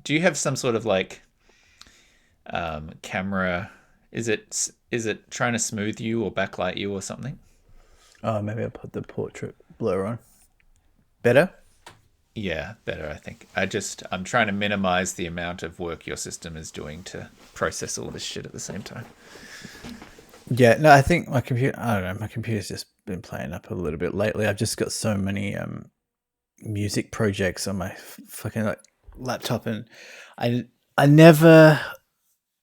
Do you have some sort of like camera? Is it trying to smooth you or backlight you or something? Oh, maybe I'll put the portrait blur on. Better? Yeah, better, I think. I'm trying to minimize the amount of work your system is doing to process all this shit at the same time. Yeah, no, I think my computer, I don't know, my computer's just been playing up a little bit lately. I've just got so many music projects on my fucking like laptop, and I I never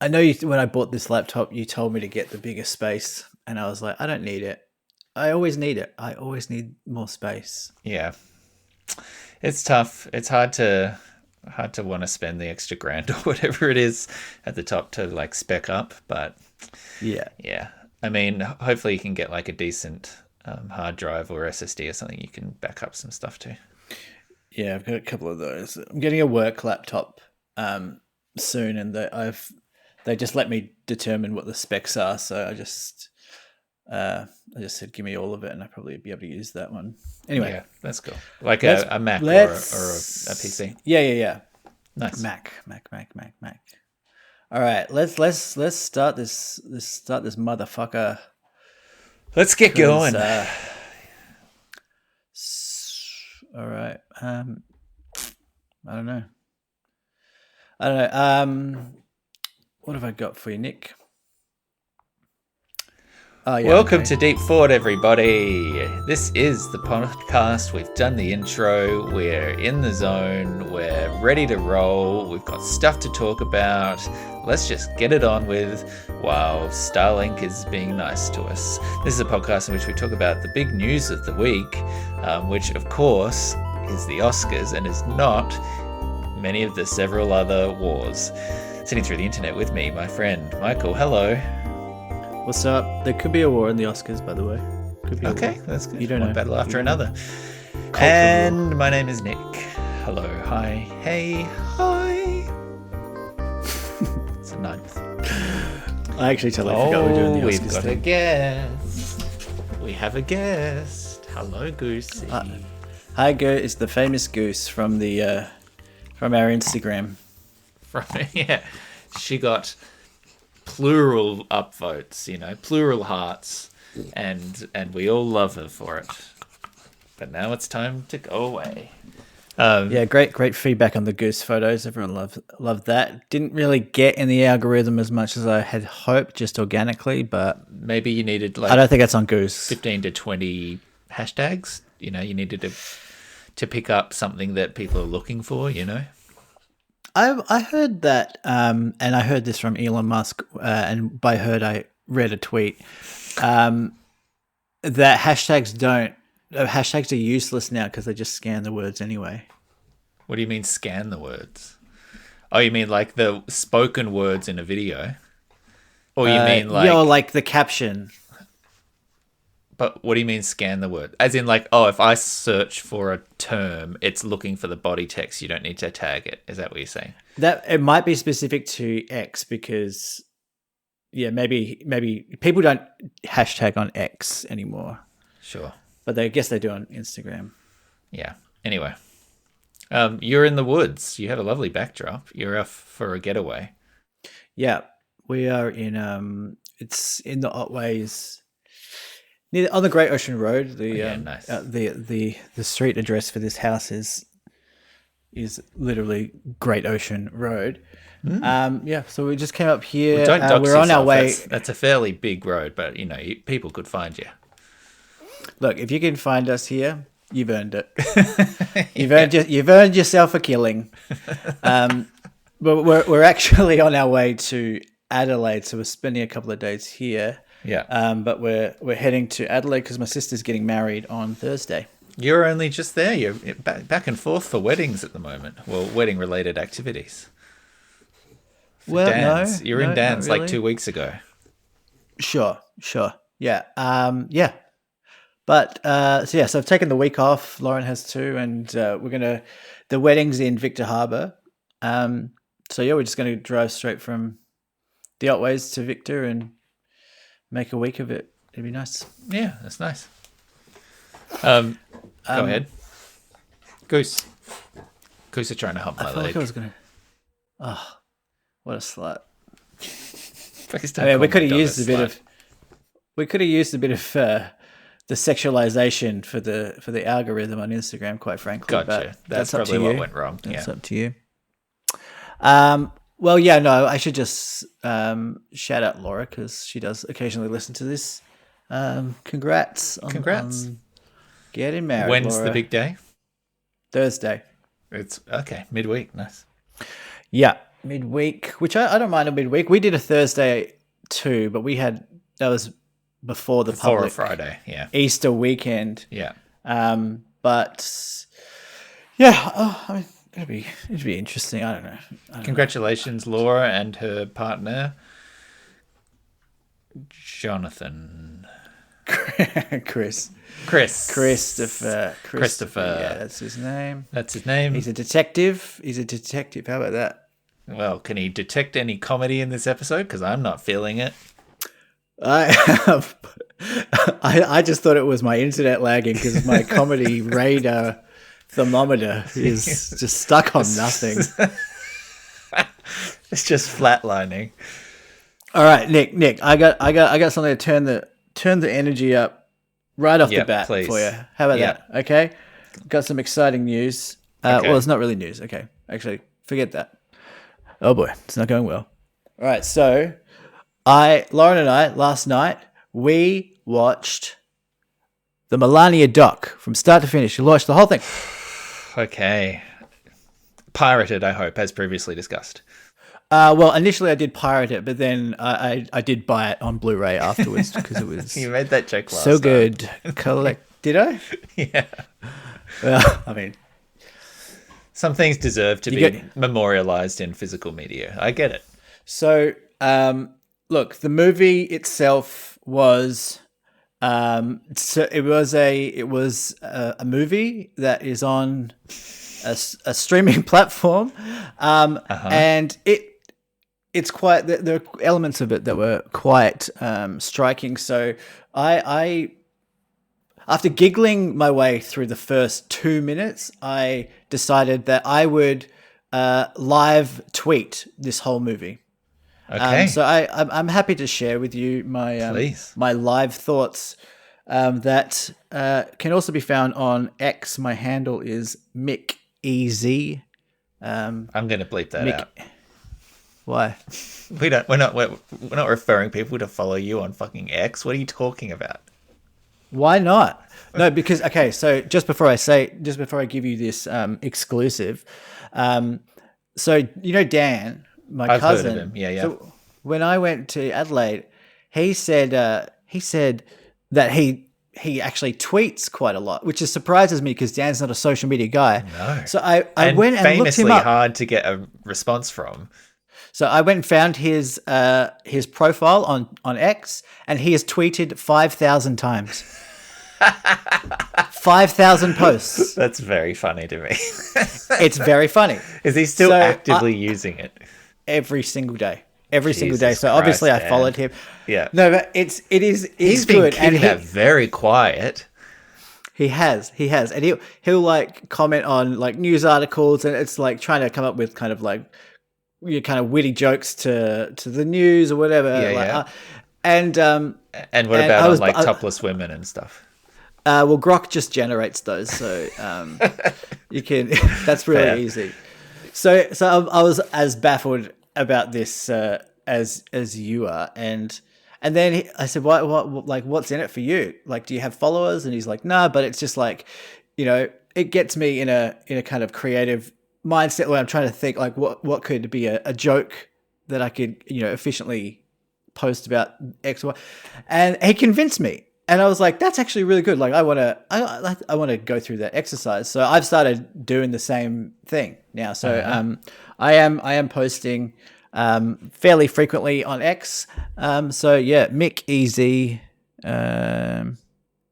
I know when I bought this laptop you told me to get the bigger space, and I was like, I don't need it. I always need it. I always need more space. Yeah. It's tough. It's hard to want to spend the extra grand or whatever it is at the top to like spec up, but Yeah. yeah. I mean, hopefully you can get like a decent hard drive or SSD or something you can back up some stuff to. Yeah, I've got a couple of those. I'm getting a work laptop soon, and they just let me determine what the specs are. So I just said, give me all of it, and I'll probably be able to use that one. Anyway, Yeah, that's cool. Like let's a Mac or let's a PC. yeah. Nice. Mac. All right, let's start this. Let's start this motherfucker. Let's get going. All right. I don't know. What have I got for you, Nick? Oh, yeah, Welcome okay. to Deep Thought, everybody. This is the podcast. We've done the intro. We're in the zone. We're ready to roll. We've got stuff to talk about. Let's just get it on with while Starlink is being nice to us. This is a podcast in which we talk about the big news of the week, which, of course, is the Oscars and is not many of the several other wars. Sitting through the internet with me, my friend Michael. Hello. What's up? There could be a war in the Oscars, by the way. Could be Okay, that's good. You don't One know. battle after You don't another. know. And my name is Nick. Hello, hi, hey, hi. It's the ninth. I actually totally forgot we're doing the Oscars We've got a thing. guest. We have a guest. Hello, Goose. Hi, Goose. It's the famous Goose from the from our Instagram. Yeah, she got plural upvotes, plural hearts, and we all love her for it. But now it's time to go away. Yeah, great feedback on the Goose photos. Everyone loved that. Didn't really get in the algorithm as much as I had hoped, just organically, but Maybe you needed I don't think that's on Goose. 15 to 20 hashtags. You needed to pick up something that people are looking for. I heard that, and I heard this from Elon Musk, and by heard I read a tweet that hashtags are useless now because they just scan the words anyway. What do you mean scan the words? Oh, you mean like the spoken words in a video? Or you mean like... like the caption. But what do you mean scan the word? As in like, if I search for a term, it's looking for the body text. You don't need to tag it. Is that what you're saying? That it might be specific to X because, yeah, maybe people don't hashtag on X anymore. Sure. But I guess they do on Instagram. Yeah. Anyway, you're in the woods. You had a lovely backdrop. You're off for a getaway. Yeah, we are in. It's in the Otways. On the Great Ocean Road, Nice. The street address for this house is literally Great Ocean Road. Yeah, so we just came up here. Well, don't dox we're on our yourself. way. That's a fairly big road, but people could find you. Look, if you can find us here, you've earned it. You've earned yourself a killing. But we're actually on our way to Adelaide, so we're spending a couple of days here. Yeah. But we're heading to Adelaide because my sister's getting married on Thursday. You're only just there. You're back and forth for weddings at the moment. Well, wedding-related activities. Well, Dan's. no. You were in Dan's not really. like 2 weeks ago. Sure. Yeah. Yeah. But, so I've taken the week off. Lauren has too. And the wedding's in Victor Harbour. So, yeah, we're just going to drive straight from the Otways to Victor and make a week of it. It'd be nice. Yeah, that's nice. Go ahead. Goose is trying to hump my I felt leg. like I was going to... Oh, what a slut. Please I don't mean, call we my could have dog a used a bit slut. of. We could have used a bit of the sexualization for the algorithm on Instagram, quite frankly. Gotcha. But That's up to probably what you. went wrong. That's Yeah. up to you. Well, yeah, no, I should just shout out Laura because she does occasionally listen to this. Congrats on getting married, When's Laura. the big day? Thursday. It's okay. Midweek. Nice. Yeah, midweek, which I don't mind a midweek. We did a Thursday too, but that was before the Before a public Friday. Yeah. Easter weekend. Yeah. But yeah, I mean, it'd be interesting. I don't know. Congratulations, Laura and her partner, Jonathan. Chris. Christopher. Yeah, that's his name. That's his name. He's a detective. How about that? Well, can he detect any comedy in this episode? Because I'm not feeling it. I just thought it was my internet lagging because my comedy radar thermometer is just stuck on nothing. It's just flatlining. All right, Nick, I got something to turn the energy up right off the bat please. for you. How about that? Okay, got some exciting news. Okay. Well, it's not really news. Okay, actually, forget that. Oh boy, it's not going well. All right, so Lauren and I last night we watched the Melania doc from start to finish. We watched the whole thing. Okay. Pirated, I hope, as previously discussed. Well, initially I did pirate it, but then I did buy it on Blu-ray afterwards because it was You made that joke last so time. good. Did I? Yeah. Well, I mean, Some things deserve to be memorialized in physical media. I get it. so look, the movie itself was it was a movie that is on a streaming platform, and it's quite there are elements of it that were quite striking. So I after giggling my way through the first 2 minutes, I decided that I would live tweet this whole movie. Okay. So I'm happy to share with you my my live thoughts that can also be found on X. My handle is MickEZ. I'm going to bleep that out. Why? We're not referring people to follow you on fucking X. What are you talking about? Why not? No, because okay. So just before I give you this exclusive, so you know Dan, my I've cousin. heard of him. Yeah. So when I went to Adelaide, he said that he actually tweets quite a lot, which surprises me because Dan's not a social media guy. No. So I went and looked him famously up. hard to get a response from. So I went and found his profile on X, and he has tweeted 5,000 times. 5,000 posts. That's very funny to me. It's very funny. Is he still actively using it? Every single day. Every single day. Jesus So obviously Christ, I followed him. Yeah. No, but he's He's good. been keeping that very quiet. He has, and he'll like comment on like news articles, and it's like trying to come up with kind of like kind of witty jokes to the news or whatever. Yeah. And what about on topless women and stuff? Well, Grok just generates those, so you can. That's really Fair. easy. So I was as baffled about this as you are, and then I said, "What? Like, what's in it for you? Like, do you have followers?" And he's like, "No, but it's just like, it gets me in a kind of creative mindset where I'm trying to think like what could be a joke that I could efficiently post about X, Y," and he convinced me. And I was like, "That's actually really good. Like, I want to go through that exercise." So I've started doing the same thing now. So I am posting fairly frequently on X. So yeah, MickEZ.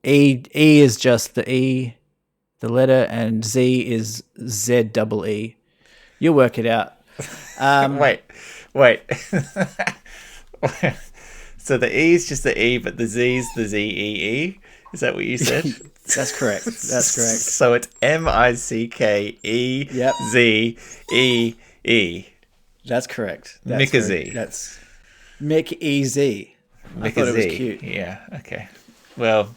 E is just the E, the letter, and Z is ZEE. You'll work it out. Wait. So the E is just the E, but the Z is the ZEE? Is that what you said? That's correct. That's correct. So it's MICKEZEE. That's correct. Mick-a-Z. That's Mick-E-Z. I thought it was cute. Yeah, okay. Well,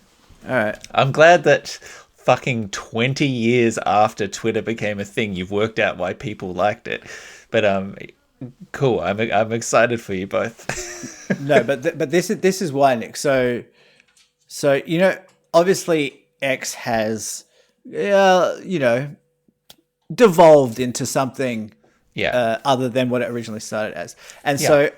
all right. I'm glad that fucking 20 years after Twitter became a thing, you've worked out why people liked it. But cool. I'm excited for you both. No, but this is why, Nick. So obviously X has devolved into something other than what it originally started as. And so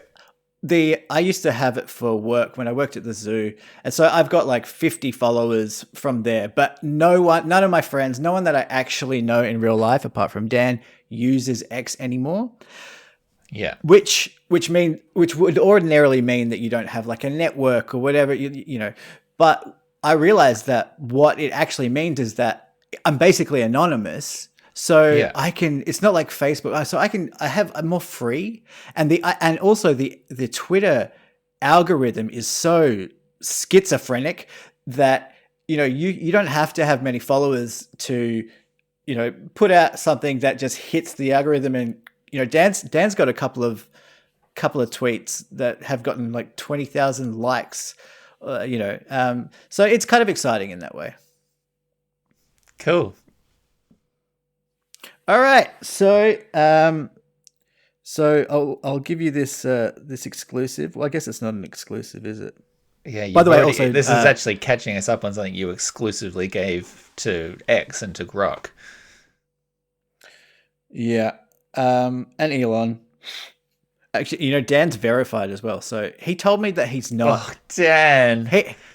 I used to have it for work when I worked at the zoo. And so I've got like 50 followers from there, but none of my friends, no one that I actually know in real life, apart from Dan, uses X anymore. Yeah. Which would ordinarily mean that you don't have like a network or whatever, but I realized that what it actually means is that I'm basically anonymous. So it's not like Facebook. So I'm more free. And also the Twitter algorithm is so schizophrenic that, you don't have to have many followers to, put out something that just hits the algorithm. And, Dan's got a couple of tweets that have gotten like 20,000 likes, so it's kind of exciting in that way. Cool. All right, so I'll give you this exclusive. Well, I guess it's not an exclusive, is it? Yeah. By the way, also this is actually catching us up on something you exclusively gave to X and to Grok. Yeah, and Elon. Actually, Dan's verified as well. So he told me that he's not. Oh, Dan.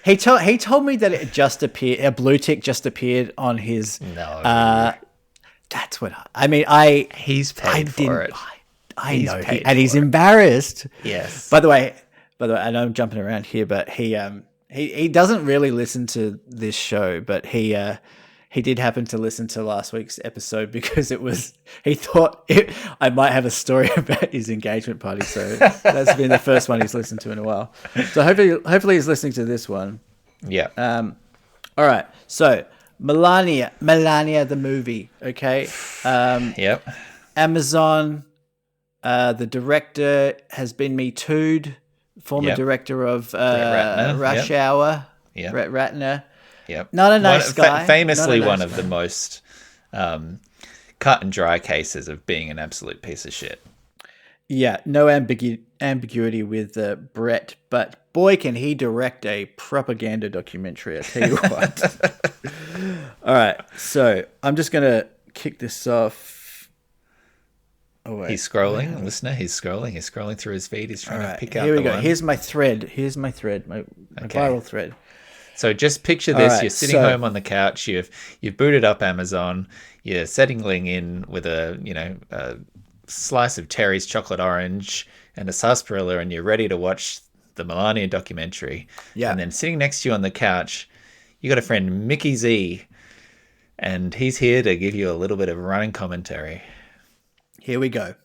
He told me that it just appeared. A blue tick just appeared on his. No. That's what he's paid for it. I know, and he's embarrassed. Yes. By the way, I know I'm jumping around here, but he doesn't really listen to this show, but he did happen to listen to last week's episode because he thought I might have a story about his engagement party. So that's been the first one he's listened to in a while. So hopefully he's listening to this one. Yeah. All right. So Melania the movie. Okay. Yep. Amazon. The director has been Me Too'd. Former director of Rush Hour. Yeah. Brett Ratner. Yep. Not a nice guy. Famously one of the most cut and dry cases of being an absolute piece of shit. Yeah, no ambiguity with Brett, but boy, can he direct a propaganda documentary, I tell you what. All right, so I'm just going to kick this off. Oh, wait. He's scrolling, listener. He's scrolling through his feed. He's trying to pick out Here we the go. one. Here's my thread, my viral thread. So just picture this: you're sitting home on the couch. You've booted up Amazon. You're settling in with a slice of Terry's chocolate orange and a sarsaparilla, and you're ready to watch the Melania documentary. Yeah. And then sitting next to you on the couch, you got a friend Mickey Z, and he's here to give you a little bit of running commentary. Here we go.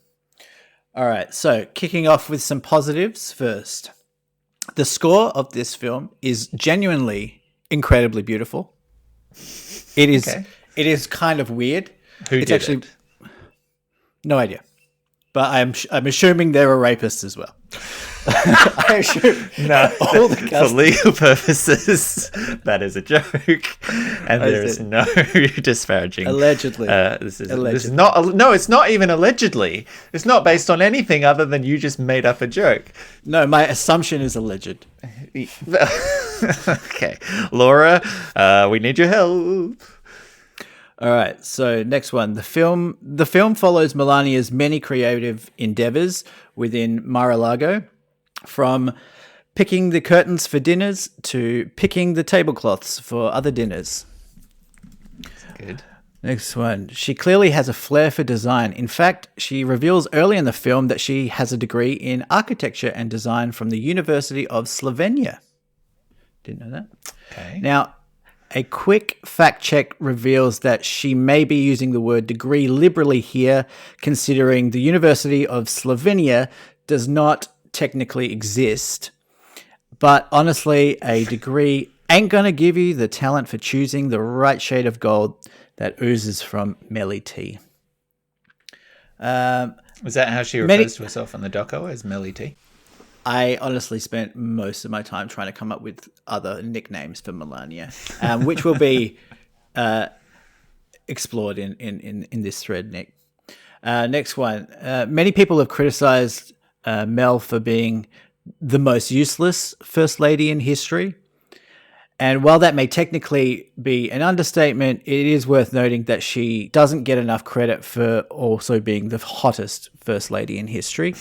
All right. So kicking off with some positives first. The score of this film is genuinely incredibly beautiful. It is. Okay. It is kind of weird. Who did it? No idea, but I'm assuming there are rapists as well. I assume all the for legal purposes, that is a joke, and there is no disparaging. Allegedly, this is not. No, it's not even allegedly. It's not based on anything other than you just made up a joke. No, my assumption is alleged. Okay, Laura, we need your help. All right, so next one. The film follows Melania's many creative endeavors within Mar-a-Lago, from picking the curtains for dinners to picking the tablecloths for other dinners. Good. Next one. She clearly has a flair for design. In fact, she reveals early in the film that she has a degree in architecture and design from the University of Slovenia. Didn't know that. Okay. Now, a quick fact check reveals that she may be using the word degree liberally here, considering the University of Slovenia does not technically exist. But honestly, a degree ain't going to give you the talent for choosing the right shade of gold that oozes from Melly T. Was that how she refers to herself on the doco, as Melly T? I honestly spent most of my time trying to come up with other nicknames for Melania, which will be explored in this thread, Nick. Next one. Many people have criticized Mel for being the most useless First Lady in history. And while that may technically be an understatement, it is worth noting that she doesn't get enough credit for also being the hottest First Lady in history.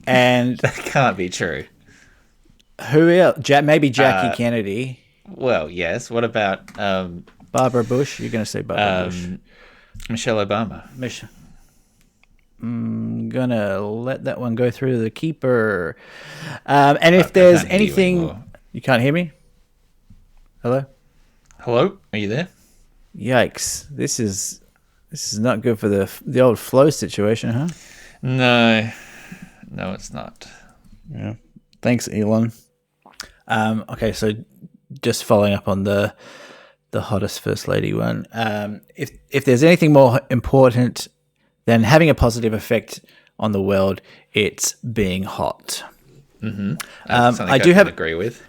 And that can't be true. Who else? Maybe Jackie Kennedy. Well, yes. What about Barbara Bush? You're going to say Barbara Bush. Michelle Obama. I'm going to let that one go through the keeper. And if there's anything... You can't hear me? Hello? Hello? Are you there? Yikes. This is not good for the old flow situation, huh? No, it's not. Yeah. Thanks, Elon. Okay, so just following up on the hottest First Lady one. If there's anything more important than having a positive effect on the world, it's being hot. Mm-hmm. I agree with.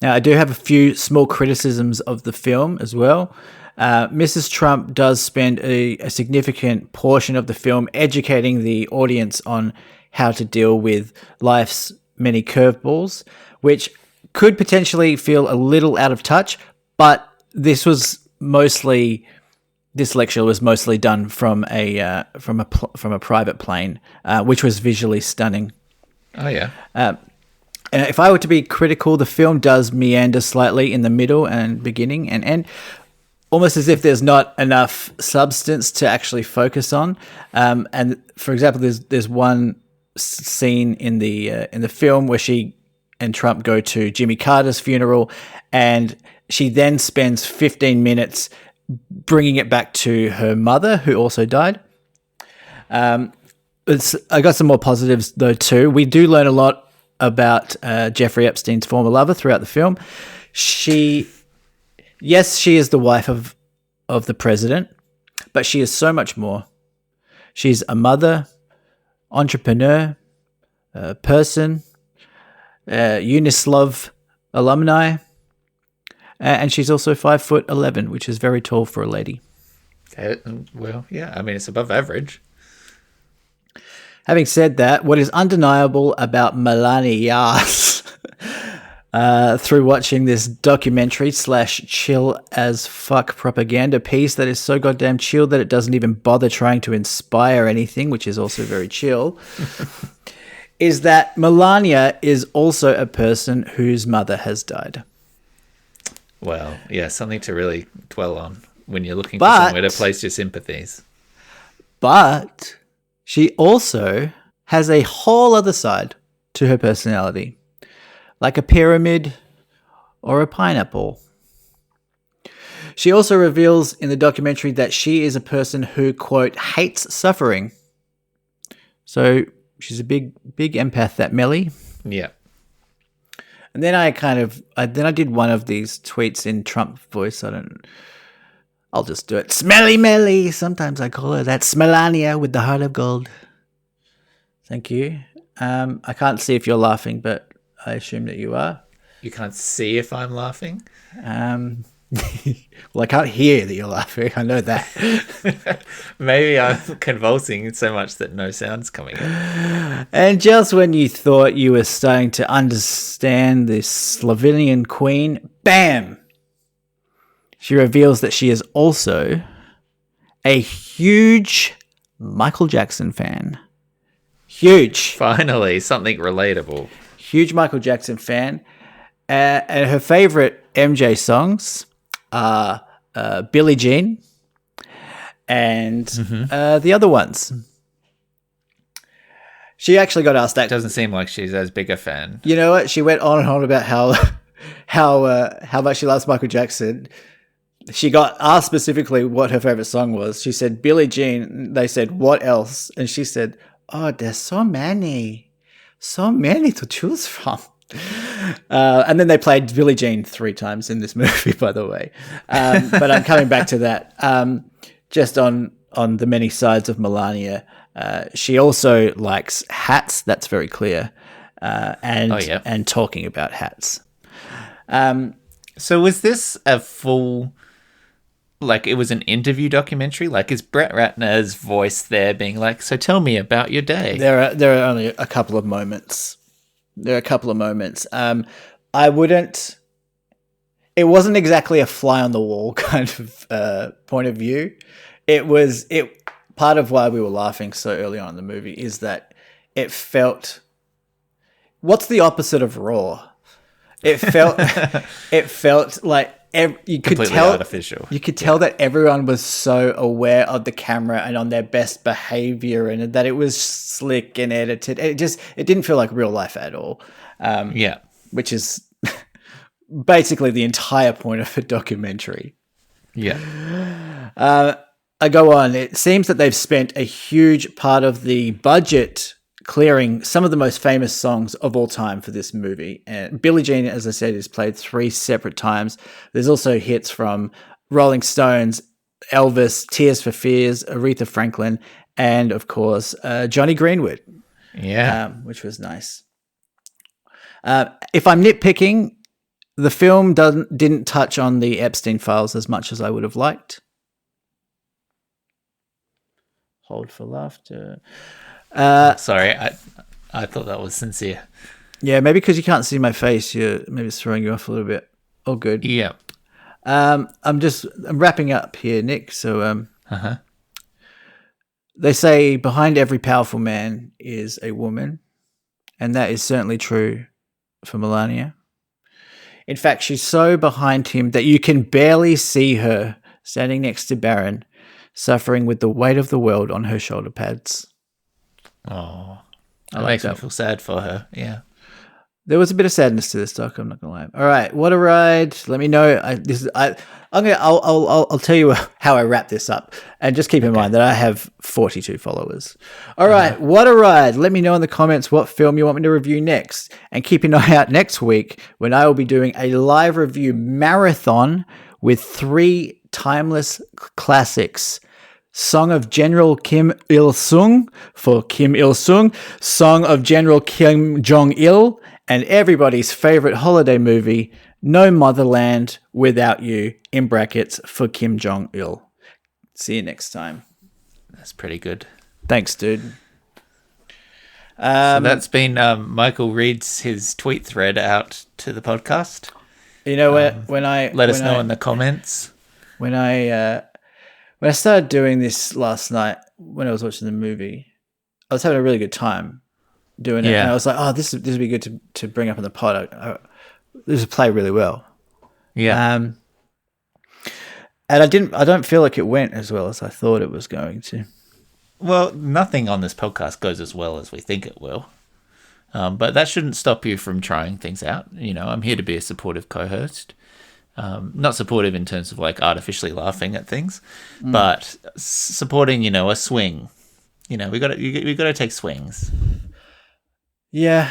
Now, I do have a few small criticisms of the film as well. Mrs. Trump does spend a significant portion of the film educating the audience on how to deal with life's many curveballs, which could potentially feel a little out of touch, but this lecture was mostly done from a private plane, which was visually stunning. Oh yeah. If I were to be critical, the film does meander slightly in the middle and beginning and end, almost as if there's not enough substance to actually focus on. And for example, there's one scene in the film where she and Trump go to Jimmy Carter's funeral, and she then spends 15 minutes bringing it back to her mother, who also died. I got some more positives though too. We do learn a lot about Jeffrey Epstein's former lover throughout the film. She is the wife of the president, but she is so much more. She's a mother, entrepreneur, person, Unislov alumni, and she's also 5'11", which is very tall for a lady. Well, yeah, I mean, it's above average. Having said that, what is undeniable about Melania through watching this documentary / chill as fuck propaganda piece that is so goddamn chill that it doesn't even bother trying to inspire anything, which is also very chill, is that Melania is also a person whose mother has died. Well, yeah, something to really dwell on when you're looking for somewhere to place your sympathies. But she also has a whole other side to her personality, like a pyramid or a pineapple. She also reveals in the documentary that she is a person who, quote, hates suffering. So she's a big empath, that Melly. Yeah. And then I did one of these tweets in Trump voice. I'll just do it. Smelly Melly. Sometimes I call her that. Melania with the heart of gold. Thank you. I can't see if you're laughing, but I assume that you are. You can't see if I'm laughing? Well, I can't hear that you're laughing. I know that. Maybe I'm convulsing so much that no sound's coming in. And just when you thought you were starting to understand this Slovenian queen, bam! She reveals that she is also a huge Michael Jackson fan. Huge. Finally, something relatable. Huge Michael Jackson fan. And her favorite MJ songs are Billie Jean and the other ones. She actually got asked that. Doesn't seem like she's as big a fan. You know what? She went on and on about how much she loves Michael Jackson. She got asked specifically what her favorite song was. She said Billie Jean. They said, what else? And she said, oh, there's so many to choose from. And then they played Billie Jean 3 times in this movie, by the way. But I'm coming back to that. Just on the many sides of Melania. She also likes hats. That's very clear, and Oh, yeah. and talking about hats. So was this a full, like, it was an interview documentary? Like, is Brett Ratner's voice there being like, so tell me about your day? There are only a couple of moments. I wouldn't. It wasn't exactly a fly on the wall kind of point of view. It was part of why we were laughing so early on in the movie is that it felt. What's the opposite of raw? It felt like you could Completely tell artificial. You could tell that everyone was so aware of the camera and on their best behavior, and that it was slick and edited. It didn't feel like real life at all. Yeah. Which is basically the entire point of a documentary. Yeah. I go on. It seems that they've spent a huge part of the budget clearing some of the most famous songs of all time for this movie. And Billie Jean, as I said, is played 3 separate times. There's also hits from Rolling Stones, Elvis, Tears for Fears, Aretha Franklin, and of course, Johnny Greenwood. Yeah. Which was nice. If I'm nitpicking, the film didn't touch on the Epstein files as much as I would have liked. Hold for laughter. Sorry, I thought that was sincere. Yeah, maybe because you can't see my face, maybe it's throwing you off a little bit. Oh, good. Yeah. I'm wrapping up here, Nick. So, they say behind every powerful man is a woman, and that is certainly true for Melania. In fact, she's so behind him that you can barely see her standing next to Baron, suffering with the weight of the world on her shoulder pads. Oh, that makes me feel sad for her. Yeah. There was a bit of sadness to this doc. I'm not gonna lie. All right, what a ride! Let me know. I'll tell you how I wrap this up, and just keep in mind that I have 42 followers. All right, what a ride! Let me know in the comments what film you want me to review next, and keep an eye out next week when I will be doing a live review marathon with 3 timeless classics. Song of General Kim Il-sung for Kim Il-sung, Song of General Kim Jong-il, and everybody's favorite holiday movie, No Motherland Without You, in brackets, for Kim Jong-il. See you next time. That's pretty good. Thanks, dude. So that's been Michael reads his tweet thread out to the podcast. You know what? Let us know in the comments. When I started doing this last night, when I was watching the movie, I was having a really good time doing it. Yeah. And I was like, oh, this would be good to bring up in the pod. This would play really well. Yeah. And I don't feel like it went as well as I thought it was going to. Well, nothing on this podcast goes as well as we think it will. But that shouldn't stop you from trying things out. You know, I'm here to be a supportive co-host. Not supportive in terms of like artificially laughing at things, but supporting, a swing. We got to take swings. Yeah.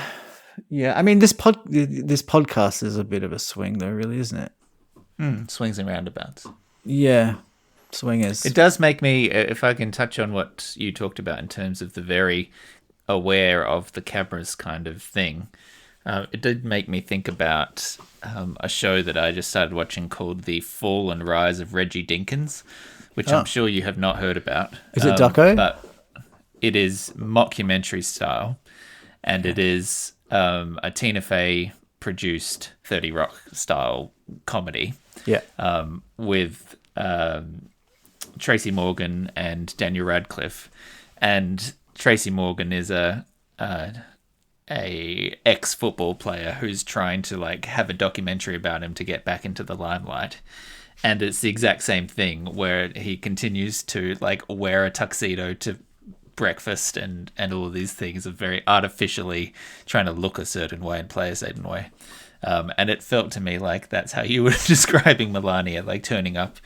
I mean, this podcast is a bit of a swing, though, really, isn't it? Swings and roundabouts. Yeah, swingers. It does make me, if I can touch on what you talked about in terms of the very aware of the cameras kind of thing. It did make me think about a show that I just started watching called The Fall and Rise of Reggie Dinkins, which I'm sure you have not heard about. Is it doco? But it is mockumentary style, and it is a Tina Fey produced 30 Rock style comedy. Yeah. With Tracy Morgan and Daniel Radcliffe, and Tracy Morgan is a ex-football player who's trying to like have a documentary about him to get back into the limelight. And it's the exact same thing where he continues to like wear a tuxedo to breakfast and all of these things of very artificially trying to look a certain way and play a certain way. And it felt to me like that's how you were describing Melania, like turning up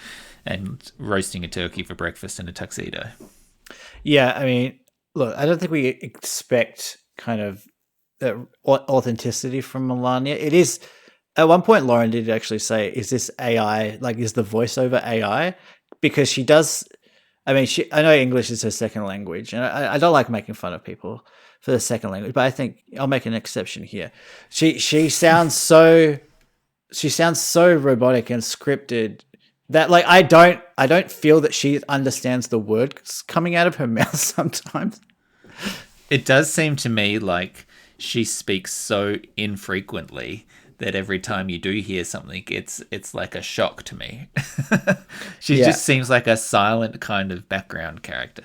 and roasting a turkey for breakfast in a tuxedo. Yeah, I mean, look, I don't think we expect kind of that authenticity from Melania. It is, at one point, Lauren did actually say, is this AI, like is the voiceover AI? Because she does, I mean, I know English is her second language, and I don't like making fun of people for the second language, but I think I'll make an exception here. She sounds so robotic and scripted that like I don't feel that she understands the words coming out of her mouth sometimes. It does seem to me like she speaks so infrequently that every time you do hear something, it's like a shock to me. She just seems like a silent kind of background character.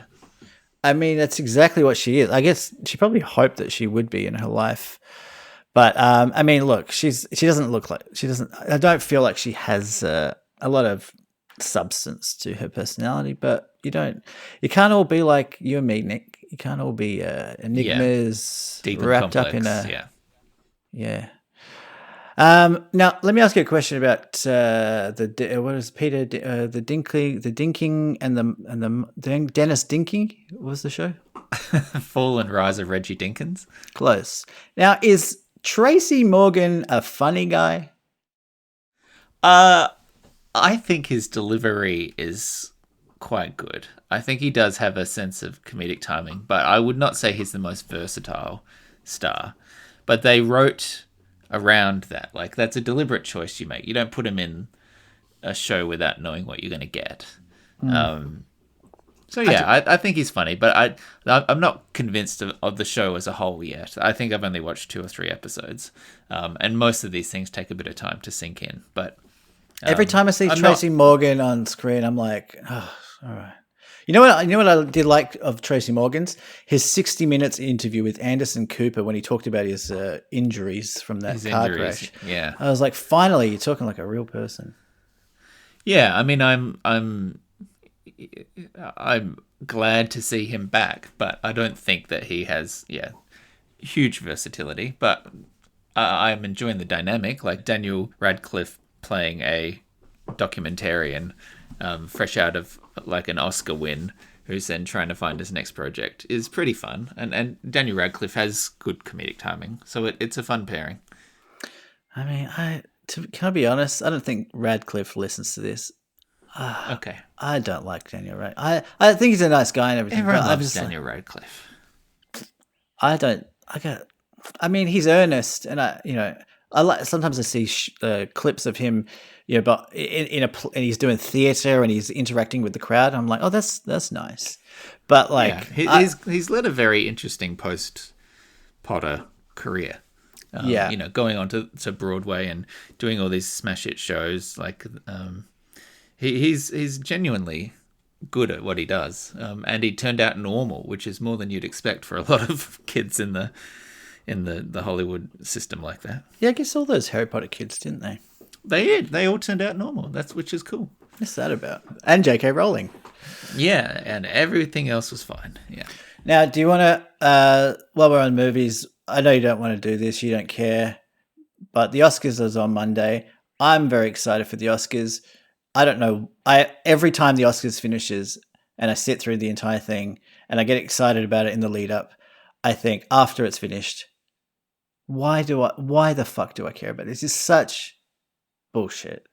I mean, that's exactly what she is. I guess she probably hoped that she would be in her life. But I mean, look, she doesn't look like she doesn't. I don't feel like she has a lot of substance to her personality. But you can't all be like you and me, Nick. You can't all be enigmas Deep wrapped and up in complex, yeah. Now let me ask you a question about what is Peter the Dinking and the Dennis Dinking. What was the show? Fall and Rise of Reggie Dinkins. Close. Now, is Tracy Morgan a funny guy? I think his delivery is quite good. I think he does have a sense of comedic timing, but I would not say he's the most versatile star. But they wrote around that. Like, that's a deliberate choice you make. You don't put him in a show without knowing what you're going to get. So yeah, I think he's funny, but I'm not convinced of the show as a whole yet. I think I've only watched 2 or 3 episodes, and most of these things take a bit of time to sink in. But every time I see Tracy Morgan on screen, I'm like, oh, all right. You know what I did like of Tracy Morgan's? His 60 Minutes interview with Anderson Cooper when he talked about his injuries from that car crash. Yeah, I was like, finally, you're talking like a real person. Yeah, I mean, I'm glad to see him back, but I don't think that he has huge versatility. But I'm enjoying the dynamic, like Daniel Radcliffe playing a documentarian, fresh out of like an Oscar win, who's then trying to find his next project, is pretty fun. And Daniel Radcliffe has good comedic timing, so it's a fun pairing. I mean, can I be honest? I don't think Radcliffe listens to this. Okay. I don't like Daniel Radcliffe. I think he's a nice guy and everything. Everyone loves Daniel Radcliffe. I mean, he's earnest, and I like. Sometimes I see clips of him, but and he's doing theater and he's interacting with the crowd. I'm like, oh, that's nice. But like, he's led a very interesting post Potter career. Going on to Broadway and doing all these smash hit shows. Like, he's genuinely good at what he does, and he turned out normal, which is more than you'd expect for a lot of kids in the Hollywood system like that. Yeah, I guess all those Harry Potter kids, didn't they? They did. They all turned out normal. Which is cool. What's that about? And J.K. Rowling. Yeah, and everything else was fine. Yeah. Now, do you want to, while we're on movies, I know you don't want to do this, you don't care, but the Oscars is on Monday. I'm very excited for the Oscars. I don't know. Every time the Oscars finishes and I sit through the entire thing and I get excited about it in the lead up, I think after it's finished, why the fuck do I care about this? It's such bullshit.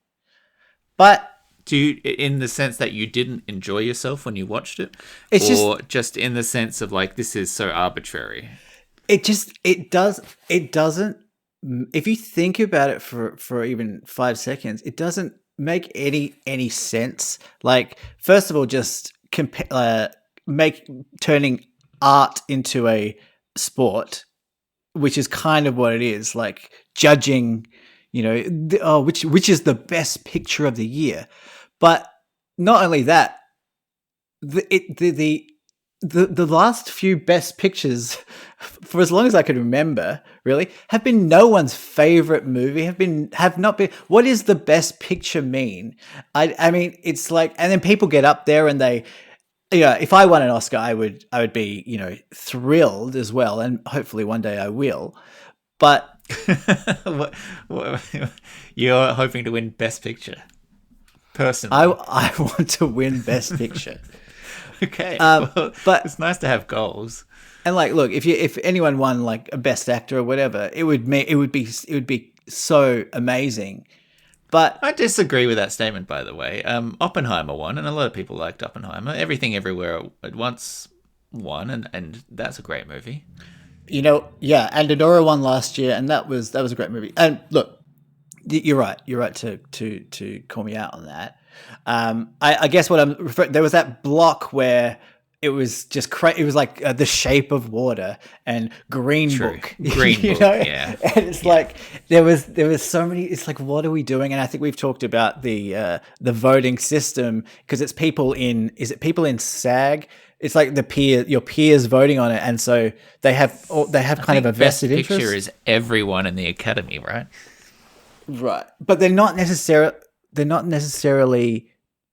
But do you, in the sense that you didn't enjoy yourself when you watched it, or just in the sense of like, this is so arbitrary? It doesn't. If you think about it for even 5 seconds, it doesn't make any sense. Like, first of all, just turning art into a sport, which is kind of what it is. Like judging, which is the best picture of the year. But not only that, the last few best pictures, for as long as I can remember, really, have been no one's favorite movie. Have not been. What does the best picture mean? I mean, it's like, and then people get up there and they, if I won an Oscar, I would be, thrilled as well, and hopefully one day I will. But what, you're hoping to win Best Picture, personally? I want to win Best Picture. Okay, but it's nice to have goals. And like, look, if anyone won like a Best Actor or whatever, it would be so amazing. But I disagree with that statement, by the way. Oppenheimer won, and a lot of people liked Oppenheimer. Everything Everywhere at Once won, and that's a great movie. yeah, and Anora won last year, and that was a great movie. And look, you're right. You're right to call me out on that. I guess what I'm referring, there was that block where it was just it was like The Shape of Water and Green True. Book. Green Book, yeah. And it's like there was so many. It's like, what are we doing? And I think we've talked about the voting system, because it's people in. Is it people in SAG? It's like your peers voting on it, and so they have kind of a vested Best interest. Picture is everyone in the Academy, right? Right. But they're not necessarily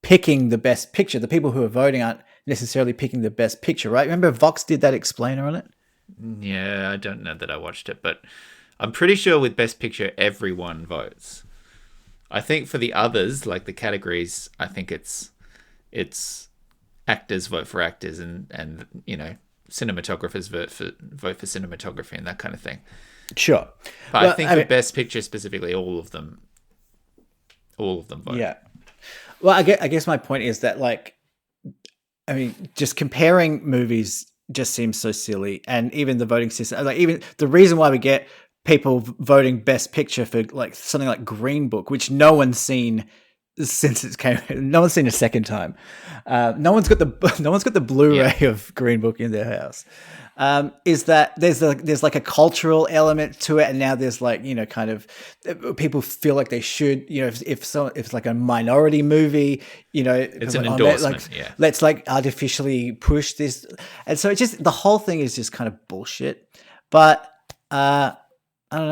picking the best picture. The people who are voting aren't necessarily picking the best picture, right? Remember Vox did that explainer on it? Yeah, I don't know that I watched it, but I'm pretty sure with Best Picture, everyone votes. I think for the others, like the categories, I think it's actors vote for actors, and cinematographers vote for cinematography and that kind of thing. Sure. But I think for Best Picture specifically, all of them vote. Yeah. Well, I guess my point is that, like, I mean, just comparing movies just seems so silly, and even the voting system, like even the reason why we get people voting Best Picture for like something like Green Book, which no one's seen since it came. No one's seen a second time. No one's got the Blu-ray of Green Book in their house. Is that there's like a cultural element to it, and now there's like, kind of people feel like they should, if it's like a minority movie, it's an like, endorsement. Let's like artificially push this, and so it's just, the whole thing is just kind of bullshit. But I don't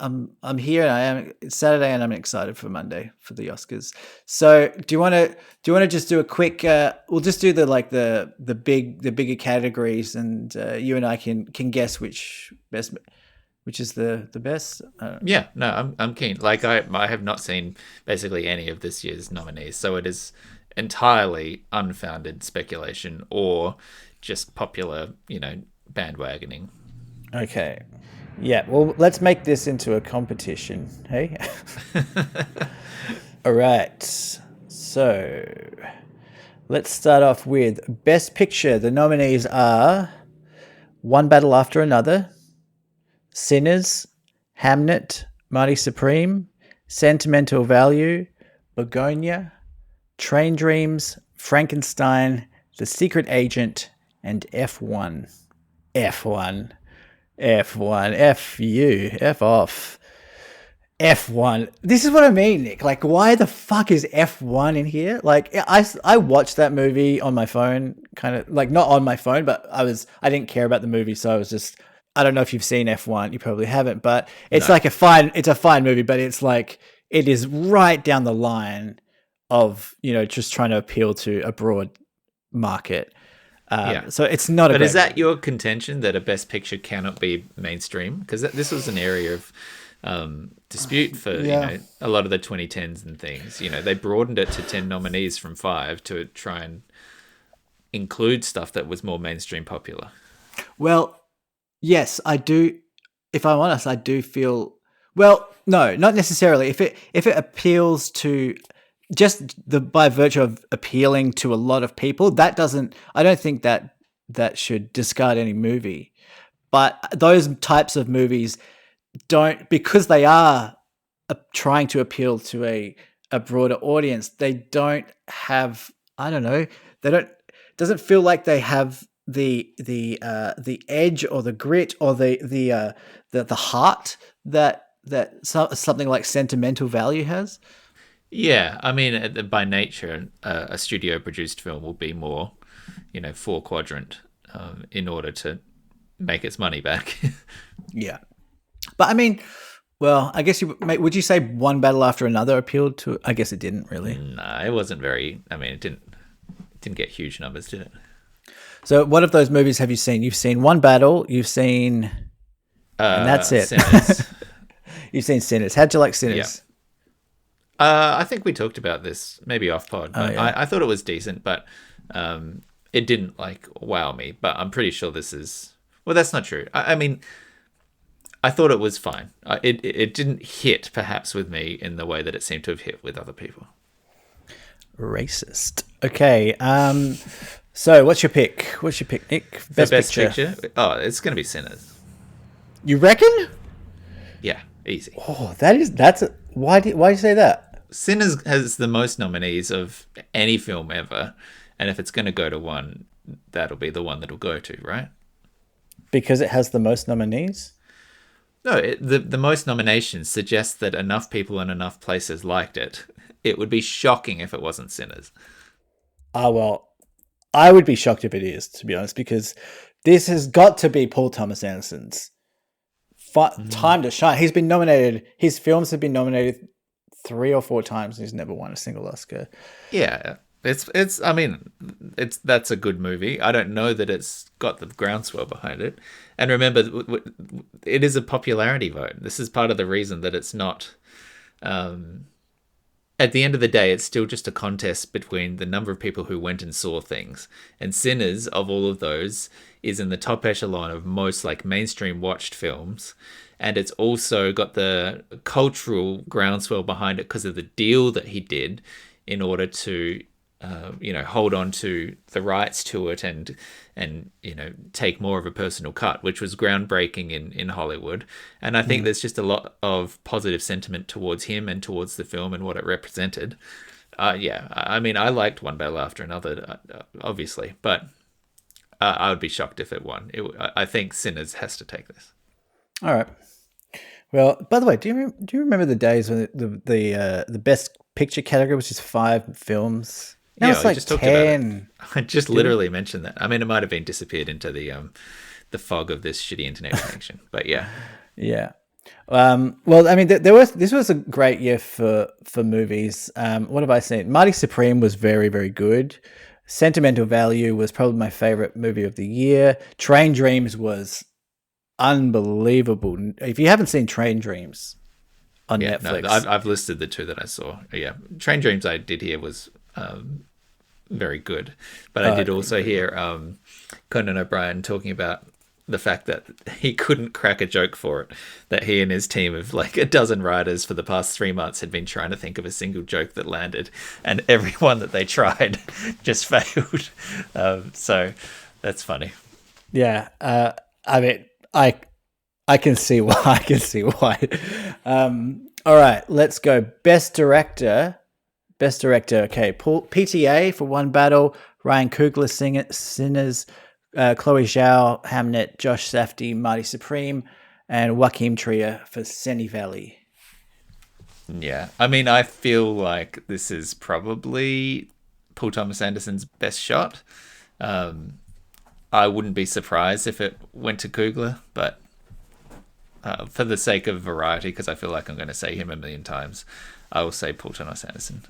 know. I'm here, and it's Saturday, and I'm excited for Monday for the Oscars. So do you want to just do a quick? We'll just do the bigger categories, and you and I can guess which is the best. Yeah, no, I'm keen. Like I have not seen basically any of this year's nominees, so it is entirely unfounded speculation or just popular, bandwagoning. Okay. Yeah, well, let's make this into a competition, hey? All right. So, let's start off with Best Picture. The nominees are One Battle After Another, Sinners, Hamnet, Marty Supreme, Sentimental Value, Begonia, Train Dreams, Frankenstein, The Secret Agent, and F1. F1. F1, F you, F off. F1. This is what I mean, Nick. Like, why the fuck is F1 in here? Like, I watched that movie on my phone, kind of like not on my phone, but I didn't care about the movie, so I was just, I don't know if you've seen F1, you probably haven't, but it's like it's a fine movie, but it's like, it is right down the line of, just trying to appeal to a broad market. So it's not a. But is that your contention that a Best Picture cannot be mainstream? Because this was an area of dispute for a lot of the 2010s and things. They broadened it to 10 nominees from 5 to try and include stuff that was more mainstream popular. Well, yes, I do. If I'm honest, I do feel. Well, no, not necessarily. If it appeals to. Just by virtue of appealing to a lot of people, I don't think that should discard any movie. But those types of movies don't, because they are trying to appeal to a broader audience, they don't have, I don't know, doesn't feel like they have the edge or the grit or the heart that something like Sentimental Value has. Yeah, I mean, by nature, a studio-produced film will be more, 4-quadrant in order to make its money back. Yeah. But I mean, well, I guess would you say One Battle After Another appealed to? I guess it didn't really. No, it wasn't very. I mean, it didn't get huge numbers, did it? So, what of those movies have you seen? You've seen One Battle. You've seen, and that's it. Sinners. You've seen Sinners. How'd you like Sinners? Yeah. I think we talked about this maybe off pod. I thought it was decent, but it didn't like wow me. But I'm pretty sure this is. Well, that's not true. I mean, I thought it was fine. It didn't hit perhaps with me in the way that it seemed to have hit with other people. Racist. Okay. So what's your pick? Nick? For best picture? Oh, it's going to be Sinners. You reckon? Yeah, easy. Oh, why do you say that? Sinners has the most nominees of any film ever, and if it's going to go to one, that'll be the one that'll go to, right? Because it has the most nominees? No, the most nominations suggests that enough people in enough places liked it. It would be shocking if it wasn't Sinners. Well, I would be shocked if it is, to be honest, because this has got to be Paul Thomas Anderson's time to shine. He's been nominated. His films have been nominated 3 or 4 times. And he's never won a single Oscar. Yeah, I mean, that's a good movie. I don't know that it's got the groundswell behind it. And remember, it is a popularity vote. This is part of the reason that it's not. At the end of the day, it's still just a contest between the number of people who went and saw things. And Sinners, of all of those, is in the top echelon of most like mainstream watched films. And it's also got the cultural groundswell behind it because of the deal that he did in order to, hold on to the rights to it and take more of a personal cut, which was groundbreaking in Hollywood. And I think there's just a lot of positive sentiment towards him and towards the film and what it represented. I mean, I liked One Battle After Another, obviously, but I would be shocked if it won. I think Sinners has to take this. All right. Well, by the way, do you remember the days when the best picture category was just 5 films? Now it's like just talked 10. About it. I just literally mentioned that. I mean, it might have been disappeared into the fog of this shitty internet connection, but yeah. Yeah. Well, I mean, this was a great year for movies. What have I seen? Marty Supreme was very, very good. Sentimental Value was probably my favorite movie of the year. Train Dreams was unbelievable. If you haven't seen Train Dreams on Netflix, no, I've listed the 2 that I saw. Yeah, Train Dreams I did hear was very good, but I did also hear Conan O'Brien talking about the fact that he couldn't crack a joke for it, that he and his team of like a dozen writers for the past 3 months had been trying to think of a single joke that landed, and every one that they tried just failed. So that's funny. Yeah, I mean, I can see why. All right, let's go. Best director. Okay, PTA for One Battle. Ryan Coogler, Sinners. Chloe Zhao, Hamnet. Josh Safdie, Marty Supreme, and Joaquin Trier for Seni Valley. Yeah, I mean, I feel like this is probably Paul Thomas Anderson's best shot. I wouldn't be surprised if it went to Coogler, but for the sake of variety, because I feel like I'm going to say him a million times, I will say Paul Thomas Anderson.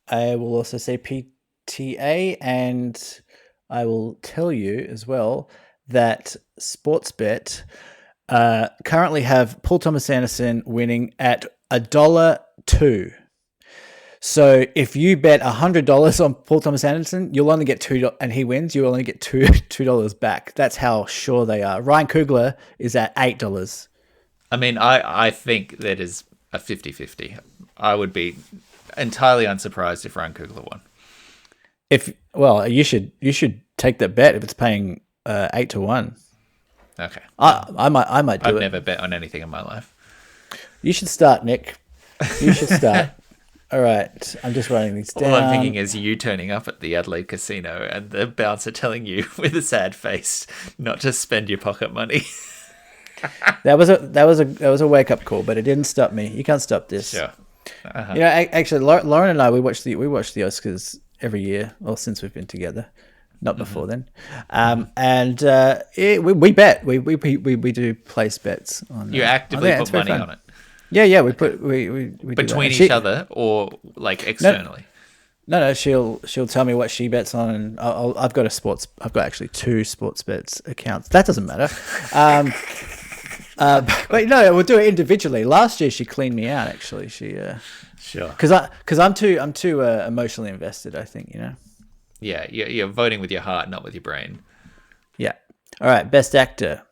I will also say PTA, and I will tell you as well that Sportsbet currently have Paul Thomas Anderson winning at $1.02. So if you bet $100 on Paul Thomas Anderson, you'll only get $2, and he wins, you'll only get $2 back. That's how sure they are. Ryan Coogler is at $8. I mean, I think that is a 50-50. I would be entirely unsurprised if Ryan Coogler won. You should take that bet if it's paying 8-1. Okay. I might do it. I've never bet on anything in my life. You should start, Nick. You should start. All right, I'm just writing these down. All I'm thinking is you turning up at the Adelaide casino and the bouncer telling you with a sad face not to spend your pocket money. That was a wake up call, but it didn't stop me. You can't stop this. Sure. Uh-huh. You know, actually, Lauren and I we watch the Oscars every year, or since we've been together, not before then. We bet. We do place bets on. You actively put money on it. Yeah, we put we between each other or like externally. No, she'll tell me what she bets on, and I've got actually 2 sports bets accounts. That doesn't matter. But no, we'll do it individually. Last year she cleaned me out. Actually, sure, because I'm too emotionally invested. I think Yeah, you're voting with your heart, not with your brain. Yeah. All right, best actor.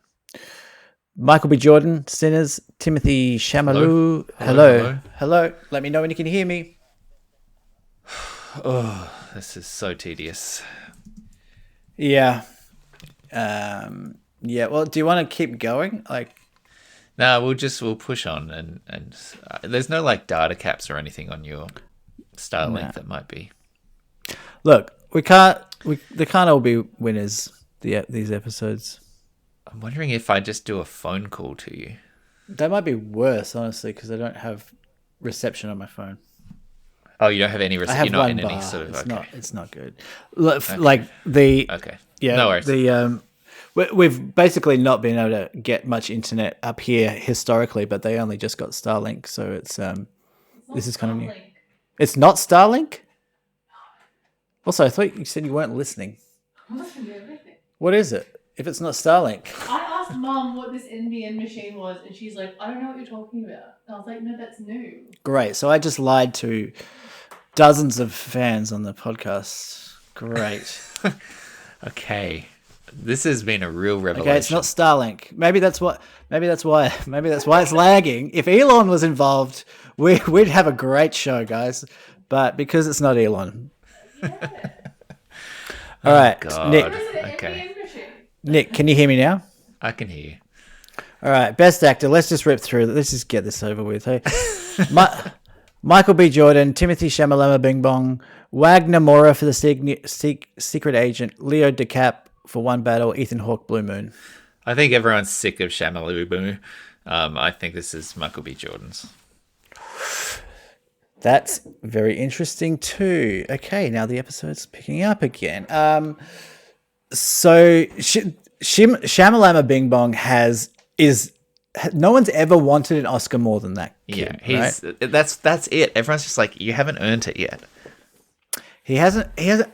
Michael B. Jordan, Sinners, Timothy Chalamet. Hello. Let me know when you can hear me. Oh, this is so tedious. Yeah. Yeah. Well, do you want to keep going? Like, No, we'll push on and there's no like data caps or anything on your Starlink that might be. look, they can't all be winners. These episodes. I'm wondering if I just do a phone call to you. That might be worse, honestly, because I don't have reception on my phone. Oh, you don't have any reception. You're not in bar. any sort of. It's not good. Like the. Okay. Yeah. No worries. We've basically not been able to get much internet up here historically, but they only just got Starlink, so it's this is kind of new. It's not Starlink? Also, I thought you said you weren't listening. I'm listening to everything. What is it? If it's not Starlink? I asked Mum what this NBN machine was, and she's like, I don't know what you're talking about. And I was like, no, that's new. Great. So I just lied to dozens of fans on the podcast. Great. Okay. This has been a real revelation. Okay, it's not Starlink. Maybe that's why it's lagging. If Elon was involved, we'd have a great show, guys. But because it's not Elon. Yeah. All right, God. Nick. Okay. Nick, can you hear me now? I can hear you. All right, best actor. Let's just rip through. Let's just get this over with. Hey, Michael B. Jordan, Timothy Chalamet, Bing Bong, Wagner Moura for the Secret Agent, Leo DiCap for One Battle, Ethan Hawke, Blue Moon. I think everyone's sick of Shamalubu. I think this is Michael B. Jordan's. That's very interesting too. Okay, now the episode's picking up again. So Shamalama Bing Bong no one's ever wanted an Oscar more than that kid, right? That's it. Everyone's just like, you haven't earned it yet. He hasn't.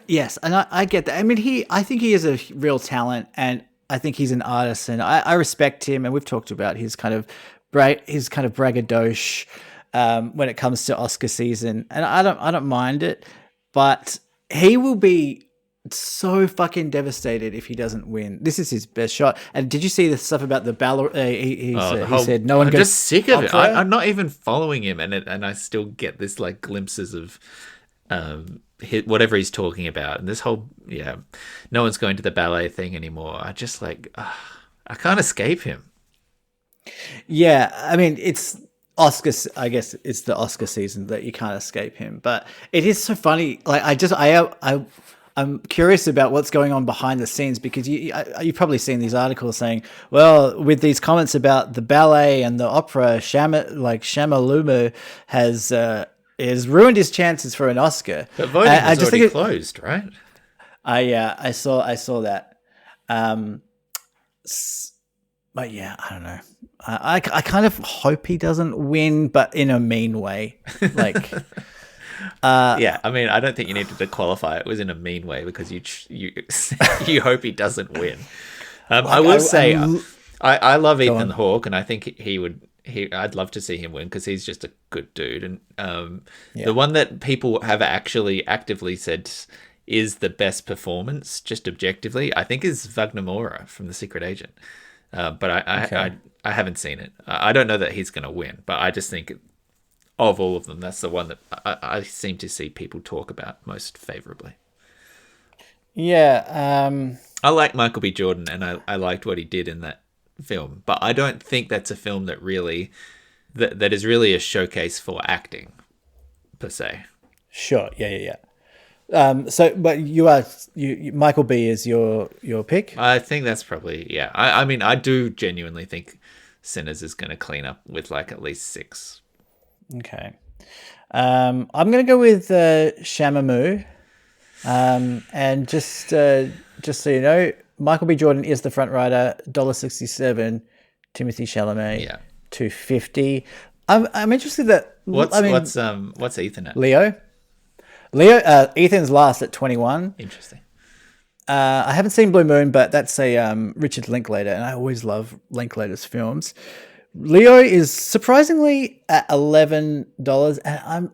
Yes, and I get that. I mean, I think he is a real talent, and I think he's an artist, and I respect him. And we've talked about his kind of braggadocio when it comes to Oscar season, and I don't mind it, but he will be so fucking devastated if he doesn't win. This is his best shot. And did you see the stuff about the ballet? He said no one. I'm goes, just sick of it. I'm not even following him, and I still get this like glimpses of whatever he's talking about, and this whole no one's going to the ballet thing anymore. I just like I can't escape him. Yeah, I mean it's Oscars. I guess it's the Oscar season that you can't escape him. But it is so funny. Like I'm curious about what's going on behind the scenes, because you've probably seen these articles saying, well, with these comments about the ballet and the opera, Shamalumu has ruined his chances for an Oscar. But voting was already closed, right? I saw that. But yeah, I don't know. I kind of hope he doesn't win, but in a mean way. Like. I mean, I don't think you needed to qualify it was in a mean way, because you hope he doesn't win. I will say I love Ethan Hawke, and I think I'd love to see him win, because he's just a good dude. And the one that people have actually actively said is the best performance, just objectively, I think is Wagner Moura from The Secret Agent. But I haven't seen it. I don't know that he's going to win, but I just think of all of them, that's the one that I seem to see people talk about most favorably. Yeah. I like Michael B. Jordan, and I liked what he did in that film, but I don't think that's a film that really that is really a showcase for acting per se. Sure. Yeah. But Michael B. is your pick? I think that's probably I mean, I do genuinely think Sinners is going to clean up with like at least 6. Okay. I'm going to go with Shamamu. And just so you know, Michael B. Jordan is the front rider, $1.67. Timothy Chalamet, $2.50. I'm interested that what's Ethan at? Leo, Ethan's last at 21. Interesting. I haven't seen Blue Moon, but that's a Richard Linklater, and I always love Linklater's films. Leo is surprisingly at $11, and I'm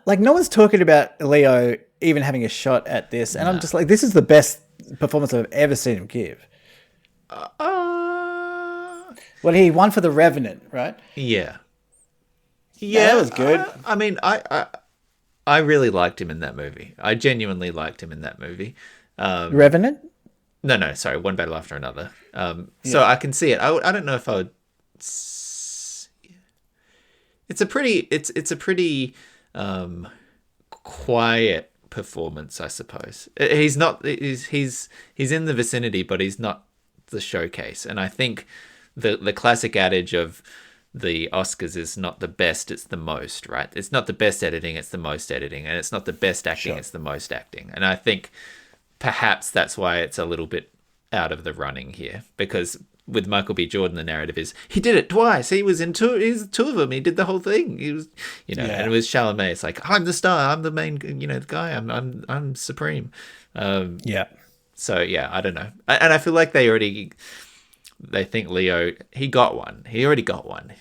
like, no one's talking about Leo even having a shot at this, and I'm just like, this is the best performance I've ever seen him give. Well, he won for The Revenant, right? Yeah. Yeah, that was good. I mean, I really liked him in that movie. I genuinely liked him in that movie. Revenant? No, sorry, One Battle After Another. So I can see it. I don't know if I would. It's a pretty quiet performance, I suppose. He's not. He's in the vicinity, but he's not the showcase. And I think the classic adage of the Oscars is not the best, it's the most, right? It's not the best editing, it's the most editing, and it's not the best acting, it's the most acting. And I think perhaps that's why it's a little bit out of the running here, because with Michael B. Jordan, the narrative is he did it twice. He was in two. He's two of them. He did the whole thing. He was, and with Chalamet, it's like I'm the star. I'm the main, the guy. I'm supreme. Yeah. So yeah, I don't know, and I feel like they think Leo, he got one. He already got one,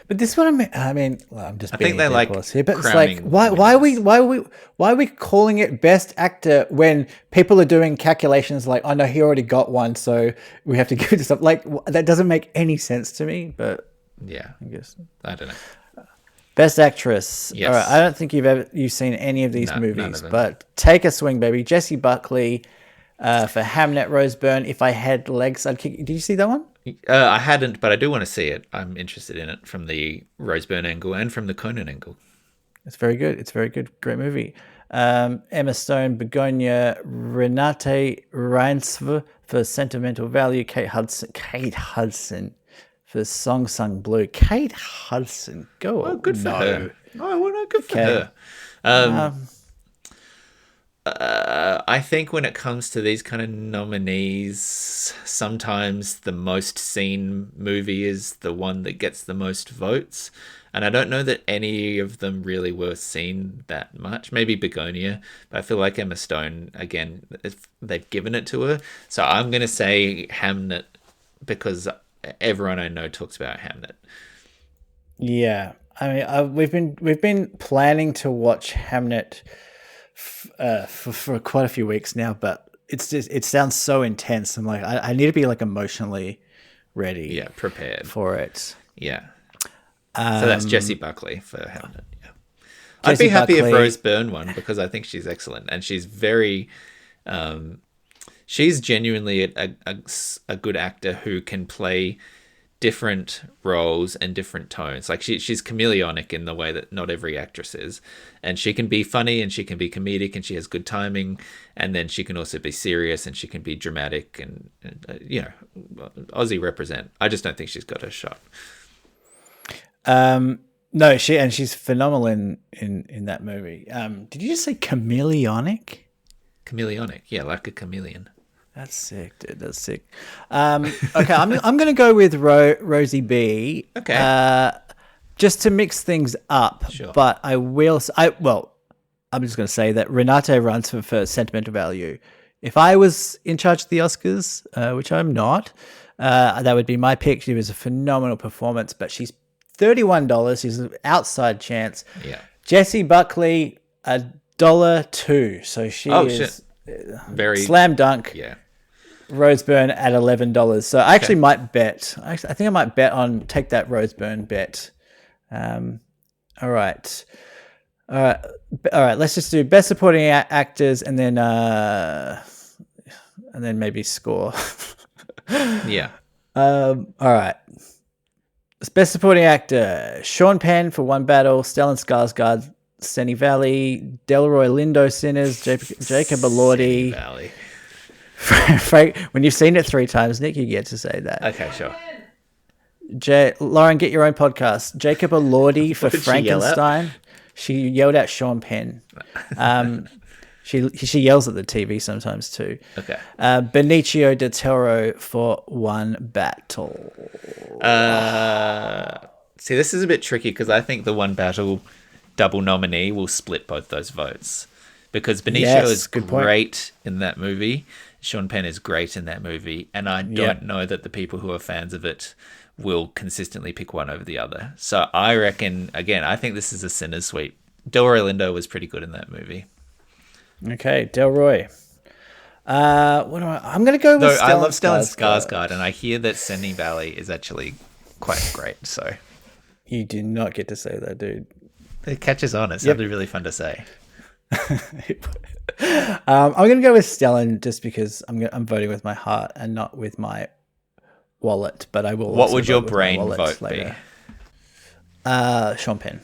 But this one, I mean, well, I'm just. I think they like here, but it's like, why are we calling it Best Actor when people are doing calculations like, oh no, he already got one, so we have to give it to something. Like that doesn't make any sense to me. But yeah, I guess I don't know. Best Actress. Yes. All right, I don't think you've seen any of these movies, but take a swing, baby. Jessie Buckley. For Hamnet, Rose Byrne, If I Had Legs, I'd Kick. Did you see that one? I hadn't, but I do want to see it. I'm interested in it from the Rose Byrne angle and from the Conan angle. It's very good. It's very good. Great movie. Emma Stone, Begonia, Renate Reinsve for Sentimental Value, Kate Hudson for Song Sung Blue. Kate Hudson, go on. Oh, good for her. Oh, well, no, good for her. I think when it comes to these kind of nominees, sometimes the most seen movie is the one that gets the most votes. And I don't know that any of them really were seen that much. Maybe Begonia, but I feel like Emma Stone, again, they've given it to her. So I'm going to say Hamnet because everyone I know talks about Hamnet. Yeah. I mean, we've been planning to watch Hamnet for quite a few weeks now, but it sounds so intense. I'm like, I need to be like emotionally ready, prepared for it. Yeah. So that's Jessie Buckley for Hamnet. Yeah, Jessie I'd be happy Buckley. if Rose Byrne won because I think she's excellent and she's very, she's genuinely a good actor who can play different roles and different tones. Like she's chameleonic in the way that not every actress is, and she can be funny and she can be comedic and she has good timing, and then she can also be serious and she can be dramatic and Aussie represent. I just don't think she's got a shot. No, she's phenomenal in that movie. Did you just say chameleonic? Chameleonic, yeah, like a chameleon. That's sick, dude. That's sick. Okay, I'm going to go with Rosie B. Okay. Just to mix things up. Sure. But I'm just going to say that Renate runs for Sentimental Value. If I was in charge of the Oscars, which I'm not, that would be my pick. She was a phenomenal performance, but she's $31. She's an outside chance. Yeah. Jessie Buckley, $1.02. So she is very slam dunk. Yeah. Rose Byrne at $11. So I actually might bet. I think I might bet on take that Rose Byrne bet. All right. Let's just do best supporting actors and then maybe score. Yeah. All right. Best supporting actor: Sean Penn for One Battle, Stellan Skarsgård, Seni Valley, Delroy Lindo, Sinners, Jacob Elordi. Valley. Frank, when you've seen it 3 times, Nick, you get to say that. Okay, sure. Lauren, get your own podcast. Jacob Elordi for Frankenstein. She yelled at Sean Penn. She yells at the TV sometimes too. Okay. Benicio del Toro for One Battle. See, this is a bit tricky because I think the One Battle double nominee will split both those votes because Benicio is great in that movie. Sean Penn is great in that movie, and I don't know that the people who are fans of it will consistently pick one over the other. So I reckon, again, I think this is a sinner's sweep. Delroy Lindo was pretty good in that movie. Okay, Delroy. I'm going to go with Though Stellan I love Stellan Skarsgård. Skarsgård, and I hear that Sydney Valley is actually quite great. So You do not get to say that, dude. it catches on. It sounded really fun to say. I'm going to go with Stellan just because I'm voting with my heart and not with my wallet. But I will. What also would your vote with my brain wallet vote later. be? Sean Penn.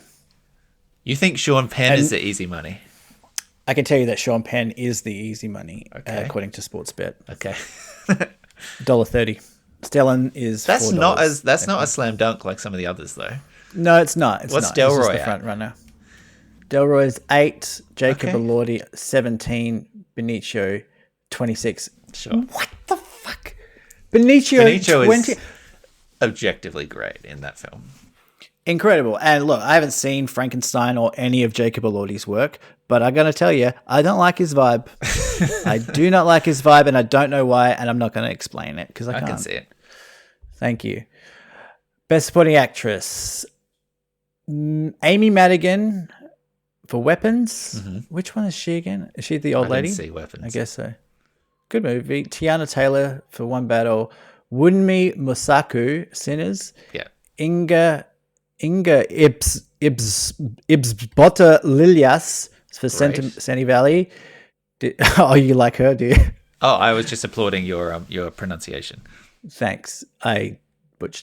You think Sean Penn is the easy money? I can tell you that Sean Penn is the easy money, Okay. according to Sportsbet. Okay. $1.30. Stellan is That's $4. not a slam dunk like some of the others though. No, it's not. It's What's not. He's just Delroy the at? front runner. Delroy's 8, Jacob Okay. Elordi 17, Benicio 26. Sure. What the fuck? Benicio 20. is objectively great in that film. Incredible. And look, I haven't seen Frankenstein or any of Jacob Elordi's work, but I'm going to tell you, I don't like his vibe. I do not like his vibe, and I don't know why, and I'm not going to explain it because I I can't. can see it. Thank you. Best Supporting Actress. Amy Madigan for Weapons. Which one is she again? Is she the old I lady? didn't see Weapons. I guess so. Good movie. Tiana Taylor for One Battle. Wunmi Musaku, Sinners. Yeah. Inga Ibs Botta Lilias for Great. Sani Valley. Oh, you like her, do you? Oh, I was just applauding your pronunciation. Thanks. I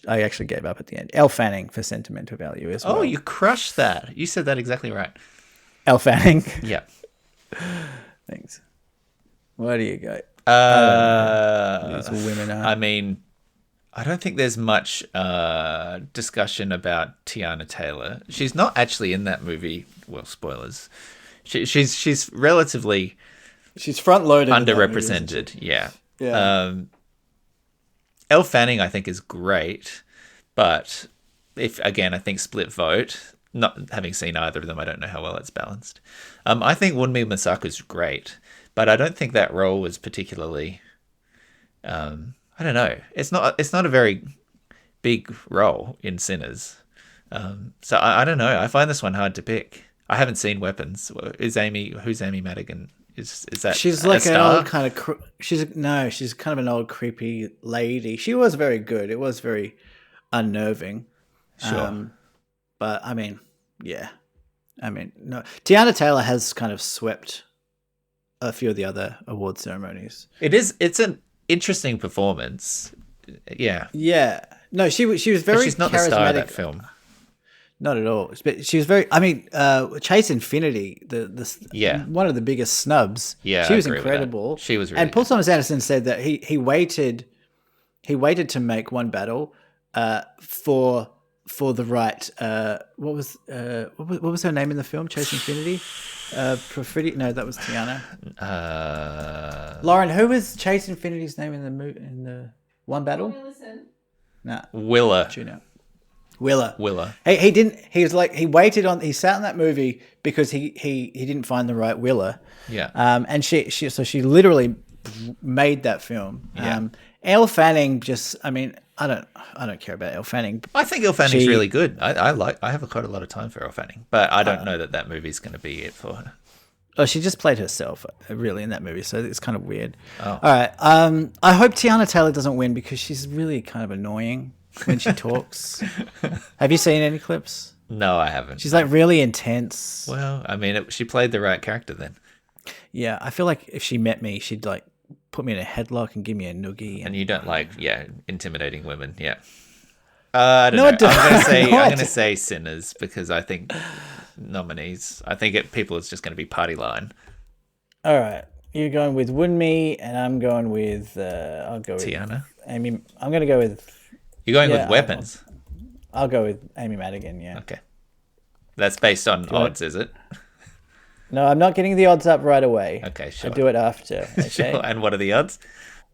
actually gave up at the end. Elle Fanning for Sentimental Value as well. Oh, you crushed that. You said that exactly right. Elle Fanning. Yeah. Thanks. Where do you go? These women are. I mean, I don't think there's much discussion about Tiana Taylor. She's not actually in that movie. Well, spoilers. She's relatively She's front loaded. underrepresented. Yeah. Yeah. Elle Fanning, I think, is great, but I think split vote. Not having seen either of them, I don't know how well it's balanced. I think Wunmi Masaku's great, but I don't think that role was particularly. I don't know. It's not a very big role in Sinners, so I don't know. I find this one hard to pick. I haven't seen Weapons. Who's Amy Madigan? Is that She's a like an star? old kind of. She's kind of an old creepy lady. She was very good. It was very unnerving. Sure. But I mean, yeah. I mean, no. Tiana Taylor has kind of swept a few of the other award ceremonies. It's an interesting performance. Yeah. Yeah. No, she was But very she's not the charismatic. star of that film. Not at all. But she was very. I mean, Chase Infinity, Yeah. one of the biggest snubs. Yeah, she I was agree with that. incredible. She was really And Paul good. Thomas Anderson said that he waited to make One Battle, for the right. What was her name in the film? Chase Infinity. No, that was Tiana. Lauren, who was Chase Infinity's name in the One Battle? Listen. Nah, Willa. tune out. Willa. Willa. He sat in that movie because he didn't find the right Willa. Yeah. And she literally made that film. Yeah. Elle Fanning I don't care about Elle Fanning. I think Elle Fanning's really good. I have quite a lot of time for Elle Fanning, but I don't know that movie's going to be it for her. Oh, she just played herself really in that movie, so it's kind of weird. Oh. All right. I hope Tiana Taylor doesn't win because she's really kind of annoying when she talks. Have you seen any clips? No, I haven't. She's like really intense. Well, I mean, she played the right character then. Yeah, I feel like if she met me, she'd like put me in a headlock and give me a noogie. And you don't like, intimidating women. Yeah. I don't No, I know. don't. I'm No, I going to don't. say Sinners because I think nominees. I think people is just going to be party line. All right, you're going with Wunmi, and I'm going with I'll go with Tiana. Amy. I'm going to go with. You're going Yeah, with Weapons. I'll go with Amy Madigan. Yeah. Okay. That's based on you want- odds, is it? No, I'm not getting the odds up right away. Okay, sure. I'll do it after. Okay. Sure. And what are the odds?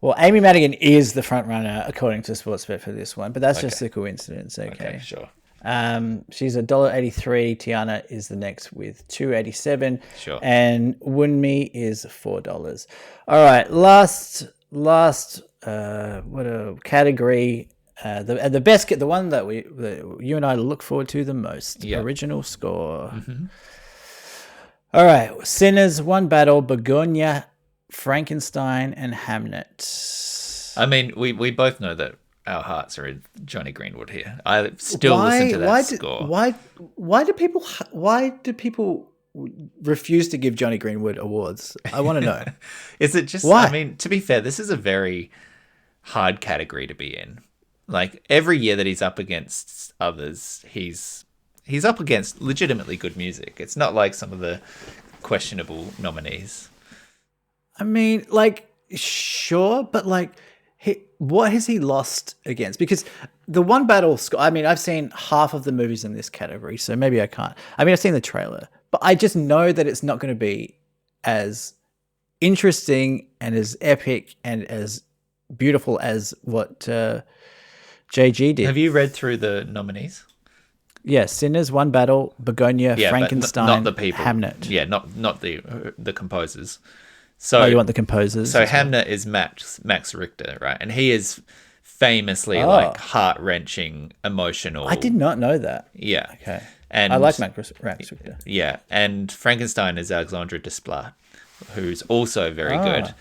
Well, Amy Madigan is the front runner according to Sportsbet for this one, but that's just a coincidence. Okay, sure. She's $1.83. Tiana is the next with $2.87. Sure. And Wunmi is $4. All right, last what a category. The best, the one that you and I look forward to the most. Yep. Original score. Mm-hmm. All right, Sinners, One Battle, Begonia, Frankenstein, and Hamnet. I mean, we both know that our hearts are in Johnny Greenwood here. I still listen to that score. Why do people refuse to give Johnny Greenwood awards? I want to know. Is it just? Why? I mean, to be fair, this is a very hard category to be in. Like every year that he's up against others, he's up against legitimately good music. It's not like some of the questionable nominees. I mean, like, sure, but like, what has he lost against? Because the one battle score, I mean, I've seen half of the movies in this category, so maybe I can't. I mean, I've seen the trailer, but I just know that it's not going to be as interesting and as epic and as beautiful as what JG did. Have you read through the nominees? Yeah, Sinners, One Battle, Begonia, Frankenstein, not the people. Hamnet. Yeah, not the composers. So you want the composers? So Hamnet is Max Richter, right? And he is famously like heart-wrenching, emotional. I did not know that. Yeah. Okay. And I like Max Richter. Yeah, and Frankenstein is Alexandre Desplat, who's also very good.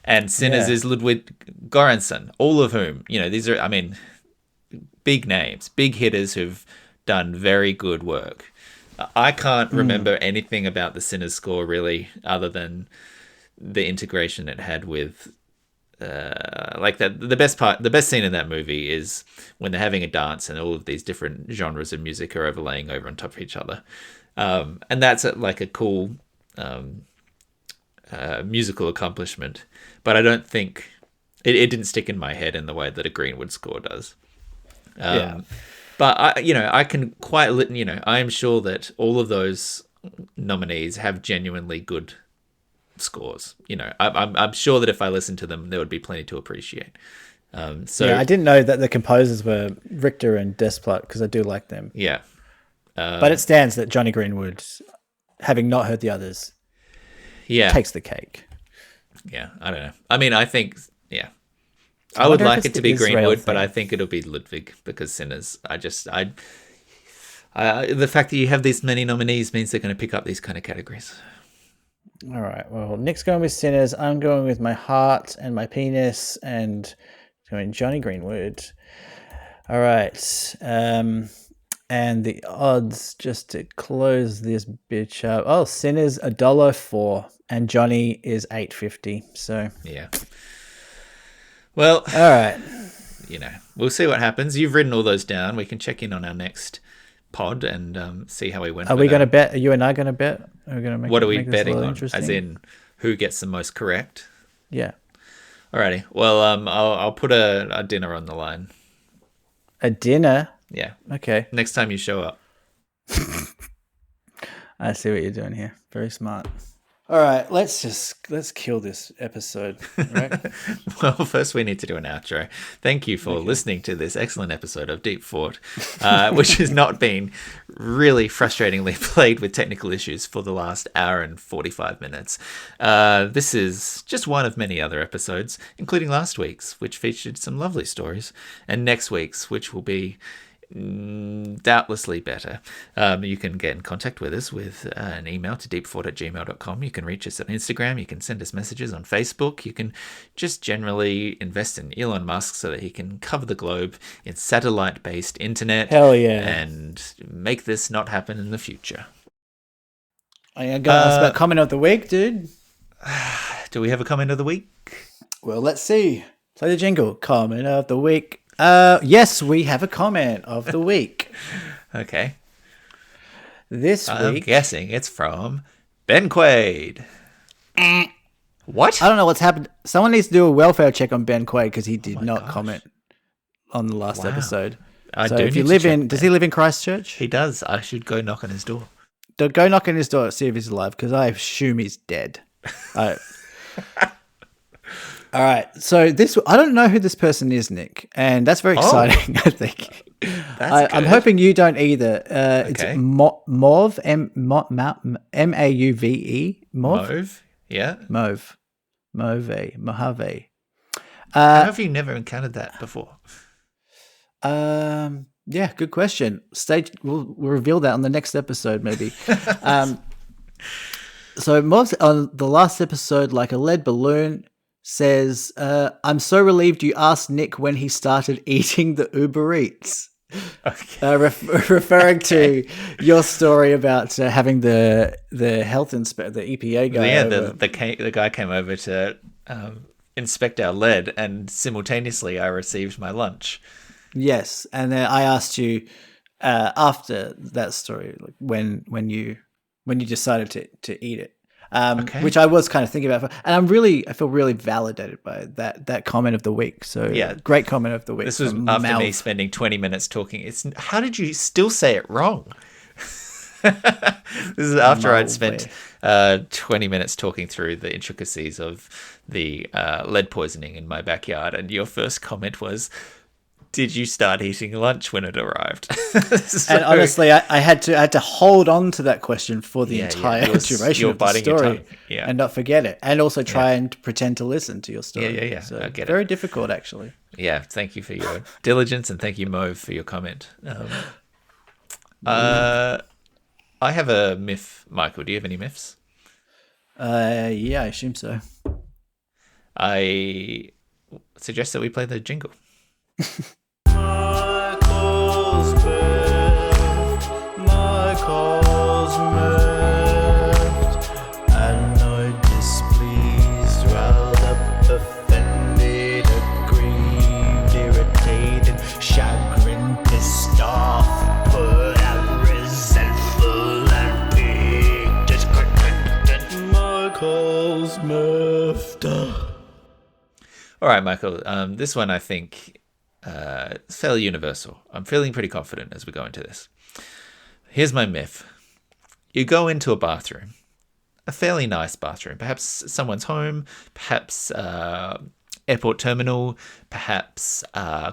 And Sinners is Ludwig Göransson, all of whom, these are, I mean, big names, big hitters who've done very good work. I can't remember anything about the Sinners score really, other than the integration it had with, like the best scene in that movie is when they're having a dance and all of these different genres of music are overlaying over on top of each other, and that's like a cool musical accomplishment. But I don't think it didn't stick in my head in the way that a Greenwood score does. But I can quite, I am sure that all of those nominees have genuinely good scores. I'm sure that if I listened to them, there would be plenty to appreciate. So I didn't know that the composers were Richter and Desplat because I do like them. Yeah, but it stands that Johnny Greenwood, having not heard the others, takes the cake. Yeah, I don't know. I mean, I think I would like it to be Greenwood, but I think it'll be Ludwig because Sinners. The fact that you have these many nominees means they're going to pick up these kind of categories. All right. Well, Nick's going with Sinners. I'm going with my heart and my penis and going Johnny Greenwood. All right. And the odds, just to close this bitch up. Oh, Sinners $1.04 and Johnny is $8.50. So yeah. Well, all right. We'll see what happens. You've written all those down. We can check in on our next pod and see how we went. Are we going to bet? Are you and I going to bet? Are we going to make? What are we betting on? As in, who gets the most correct? Yeah. Alrighty. Well, I'll put a dinner on the line. A dinner? Yeah. Okay. Next time you show up. I see what you're doing here. Very smart. All right, let's kill this episode, right? Well, first we need to do an outro. Thank you for listening to this excellent episode of Deep Fort, which has not been really frustratingly played with technical issues for the last hour and 45 minutes. This is just one of many other episodes, including last week's, which featured some lovely stories, and next week's, which will be doubtlessly better. You can get in contact with us with an email to deepfort@gmail.com. You can reach us on Instagram. You can send us messages on Facebook. You can just generally invest in Elon Musk so that he can cover the globe in satellite-based internet. Hell yeah. And make this not happen in the future. I am going to ask about comment of the week, dude. Do we have a comment of the week? Well, let's see. Play the jingle. Comment of the week. Yes, we have a comment of the week. Okay. This week, I'm guessing it's from Ben Quaid. What? I don't know what's happened. Someone needs to do a welfare check on Ben Quaid because he did not comment on the last episode. If you live in, does he live in Christchurch? He does. I should go knock on his door. Go knock on his door to see if he's alive because I assume he's dead. All right, so I don't know who this person is, Nick, and that's very exciting. I think I'm hoping you don't either. It's Mauve, Mauve, Mauve, yeah, Mauve. How have you never encountered that before? Yeah, good question. We'll reveal that on the next episode, maybe. So Mobs on the last episode, like a lead balloon, says, "I'm so relieved you asked Nick when he started eating the Uber Eats." Okay. Referring to your story about having the health inspector, the EPA guy. Yeah, over. the guy came over to inspect our lead, and simultaneously I received my lunch. Yes, and then I asked you after that story, like when you decided to eat it, Okay. which I was kind of thinking about, and I feel really validated by that comment of the week. So Yeah. great comment of the week. This was from after me Malv. spending 20 minutes talking. How did you still say it wrong? This is after I'd spent 20 minutes talking through the intricacies of the lead poisoning in my backyard, and your first comment was, "Did you start eating lunch when it arrived?" And honestly, I had to hold on to that question for the entire duration you're of the biting your story, tongue. Yeah. and not forget it, and also try and pretend to listen to your story. Yeah. So I get it. very difficult, actually. Yeah, thank you for your diligence, and thank you, Mo, for your comment. I have a myth, Michael. Do you have any myths? Yeah, I assume so. I suggest that we play the jingle. Michael's moved, annoyed, displeased, riled up, offended, aggrieved, irritated, chagrined, pissed off, put out, resentful, and peaked, discontented. Michael's moved. All right, Michael. This one I think is fairly universal. I'm feeling pretty confident as we go into this. Here's my myth. You go into a bathroom, a fairly nice bathroom, perhaps someone's home, perhaps airport terminal, perhaps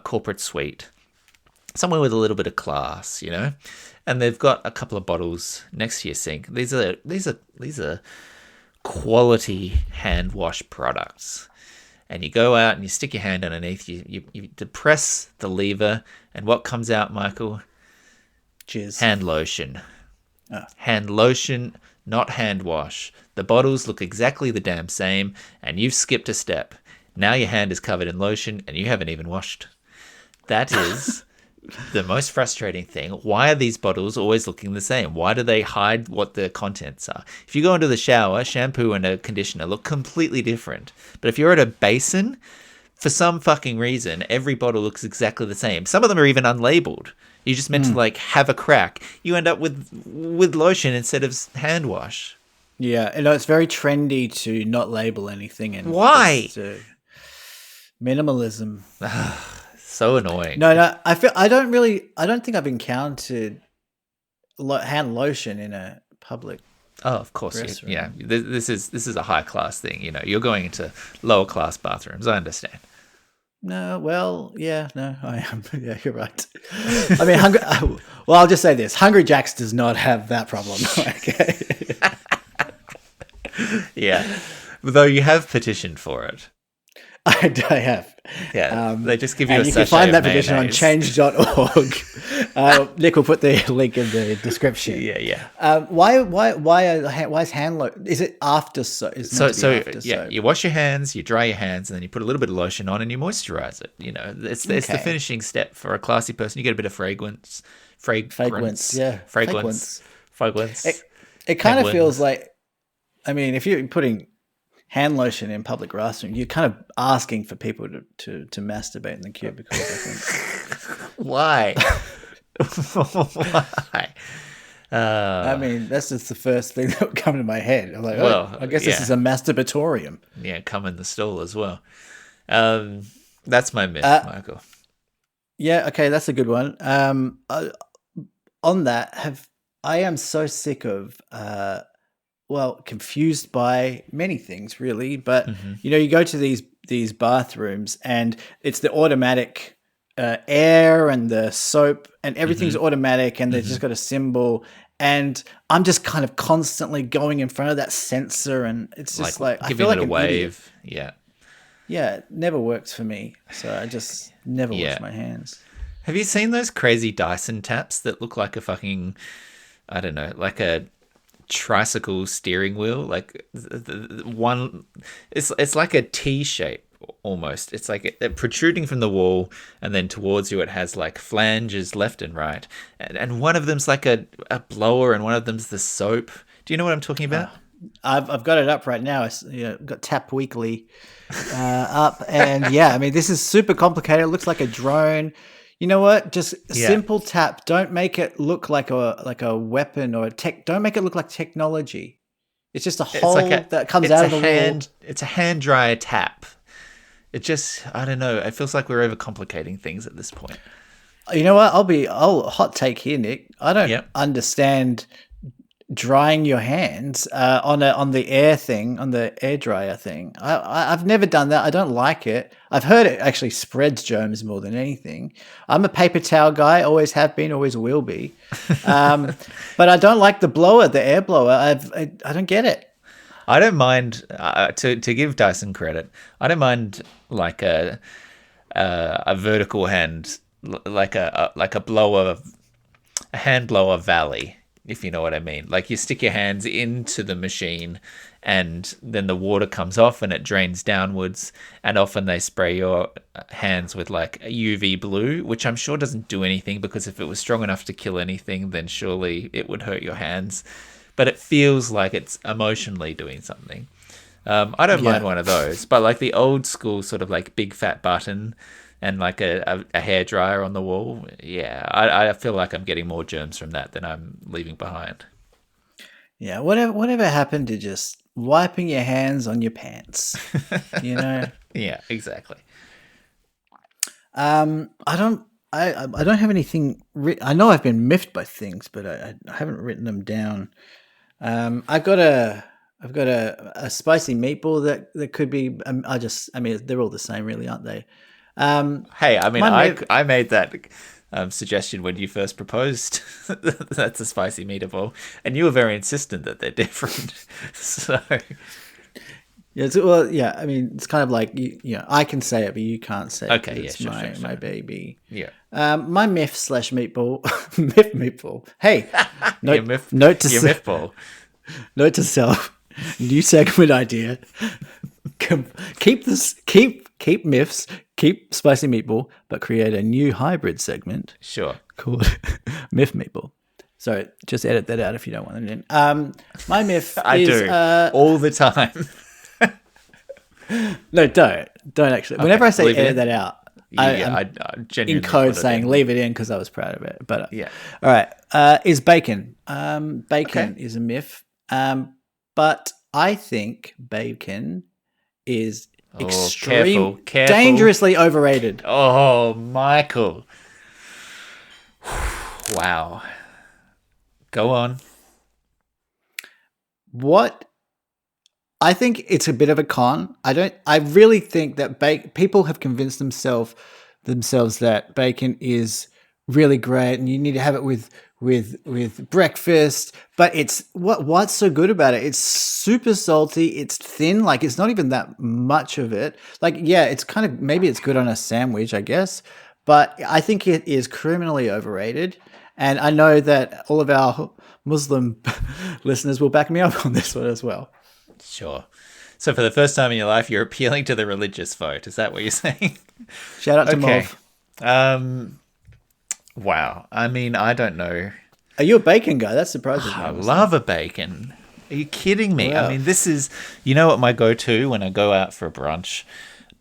corporate suite, somewhere with a little bit of class, you know, and they've got a couple of bottles next to your sink. These are quality hand wash products. And you go out and you stick your hand underneath, you depress the lever, and what comes out, Michael? Cheers. Hand lotion. Oh. Hand lotion, not hand wash. The bottles look exactly the damn same, and you've skipped a step. Now your hand is covered in lotion, and you haven't even washed. That is the most frustrating thing. Why are these bottles always looking the same? Why do they hide what the contents are? If you go into the shower, shampoo and a conditioner look completely different. But if you're at a basin, for some fucking reason, every bottle looks exactly the same. Some of them are even unlabeled. You just meant to like have a crack. You end up with lotion instead of hand wash. Yeah, you know, it's very trendy to not label anything. And why? Minimalism. So annoying. No, I don't think I've encountered hand lotion in a public. Oh, of course, restroom. yeah. This is a high class thing. You know, you're going into lower class bathrooms. I understand. No, well, yeah, no, I am. Yeah, you're right. I mean, well, I'll just say this: Hungry Jack's does not have that problem. Okay. Yeah, though you have petitioned for it. I have. Yeah, they just give you a you sachet can find of that petition on mayonnaise. change.org. Nick will put the link in the description. Yeah. Why is hand lotion? Is it after soap? You wash your hands, you dry your hands, and then you put a little bit of lotion on and you moisturize it. You know, it's the finishing step for a classy person. You get a bit of fragrance. Yeah. Fragrance. It kind of feels like, I mean, if you're putting hand lotion in public restroom, you're kind of asking for people to masturbate in the cubicles, I think. Why? Why? I mean, that's just the first thing that would come to my head. I'm like, I guess this is a masturbatorium. Yeah, come in the stall as well. That's my myth, Michael. Yeah, okay, that's a good one. On that, I am so sick of confused by many things, really. But you know, you go to these bathrooms and it's the automatic air and the soap and everything's automatic, and they've just got a symbol. And I'm just kind of constantly going in front of that sensor, and it's just like I feel like a an wave. Idiot. Yeah, it never works for me. So I just never wash my hands. Have you seen those crazy Dyson taps that look like a fucking, I don't know, like a tricycle steering wheel, like one. It's like a T shape almost. It's like protruding from the wall, and then towards you it has like flanges left and right, and one of them's like a blower, and one of them's the soap. Do you know what I'm talking about? I've got it up right now. I've got Tap Weekly up, and yeah, I mean, this is super complicated. It looks like a drone. You know what? Just simple tap. Don't make it look like a weapon or a tech. Don't make it look like technology. It's just a hole that comes out of the wall. It's a hand dryer tap. It just, I don't know. It feels like we're overcomplicating things at this point. You know what? I'll hot take here, Nick. I don't understand drying your hands on the air thing, on the air dryer thing. I've never done that. I don't like it. I've heard it actually spreads germs more than anything. I'm a paper towel guy, always have been, always will be. But I don't like the blower, the air blower. I don't get it. I don't mind to give Dyson credit. I don't mind like a vertical hand, like a blower, a hand blower valley, if you know what I mean. Like you stick your hands into the machine and then the water comes off and it drains downwards, and often they spray your hands with like a UV blue, which I'm sure doesn't do anything, because if it was strong enough to kill anything, then surely it would hurt your hands. But it feels like it's emotionally doing something. I don't mind one of those, but like the old school sort of like big fat button and like a hairdryer on the wall, I feel like I'm getting more germs from that than I'm leaving behind. Yeah, whatever happened to just wiping your hands on your pants, you know? Yeah, exactly. I don't have anything. I know I've been miffed by things, but I haven't written them down. I've got a spicy meatball that could be. I mean, they're all the same, really, aren't they? Hey, I mean, I made that suggestion when you first proposed. That's a spicy meatball, and you were very insistent that they're different. So, yeah. I mean, it's kind of like I can say it, but you can't say it. Okay, it's sure. my baby. Yeah. My myth / meatball, meatball. Hey, note to mythball. Note to self. New segment idea. Keep myths, keep spicy meatball, but create a new hybrid segment. Sure. Called Myth Meatball. Sorry, just edit that out if you don't want it in. My myth I is... do. All the time. No, don't actually. Whenever I say edit that out, I genuinely in code saying leave it in because I was proud of it. But yeah. All right. Is bacon. Bacon is a myth. But I think bacon is extremely careful. Dangerously overrated. Oh, Michael. Wow. Go on. What? I think it's a bit of a con. I really think that people have convinced themselves that bacon is really great and you need to have it with breakfast, but it's what's so good about it? It's super salty, it's thin, like it's not even that much of it. Like, yeah, it's kind of, maybe it's good on a sandwich, I guess, but I think it is criminally overrated. And I know that all of our Muslim listeners will back me up on this one as well. Sure. So for the first time in your life, you're appealing to the religious vote. Is that what you're saying? Shout out to Mauve. Wow. I mean, I don't know. Are you a bacon guy? That surprises me. I love a bacon. Are you kidding me? Wow. I mean, this is, you know what my go-to when I go out for a brunch?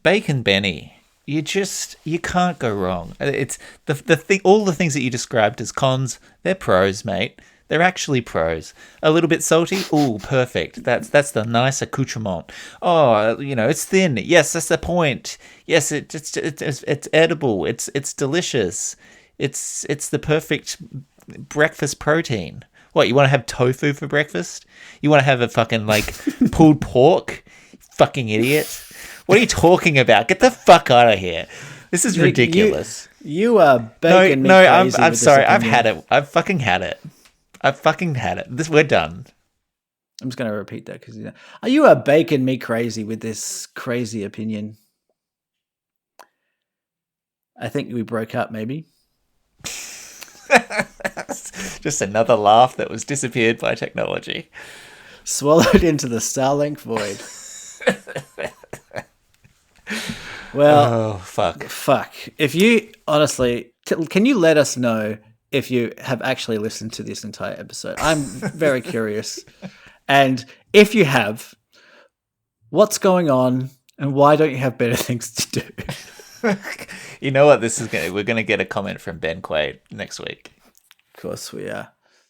Bacon Benny. You can't go wrong. It's the thing, all the things that you described as cons, they're pros, mate. They're actually pros. A little bit salty? Ooh, perfect. That's the nice accoutrement. Oh, it's thin. Yes, that's the point. Yes, it's edible. It's delicious. It's the perfect breakfast protein. What, you want to have tofu for breakfast? You want to have a fucking pulled pork? Fucking idiot. What are you talking about? Get the fuck out of here. This is ridiculous. You are bacon. No, I'm sorry. I've had it. I've fucking had it. We're done. I'm just going to repeat that because are you a bacon me crazy with this crazy opinion? I think we broke up, maybe. Just another laugh that was disappeared by technology. Swallowed into the Starlink void. Well, Oh, fuck. fuck. If you honestly, can you let us know if you have actually listened to this entire episode? I'm very curious. And if you have, what's going on and why don't you have better things to do? You know what this is going to... We're going to get a comment from Ben Quaid next week. Of course we are.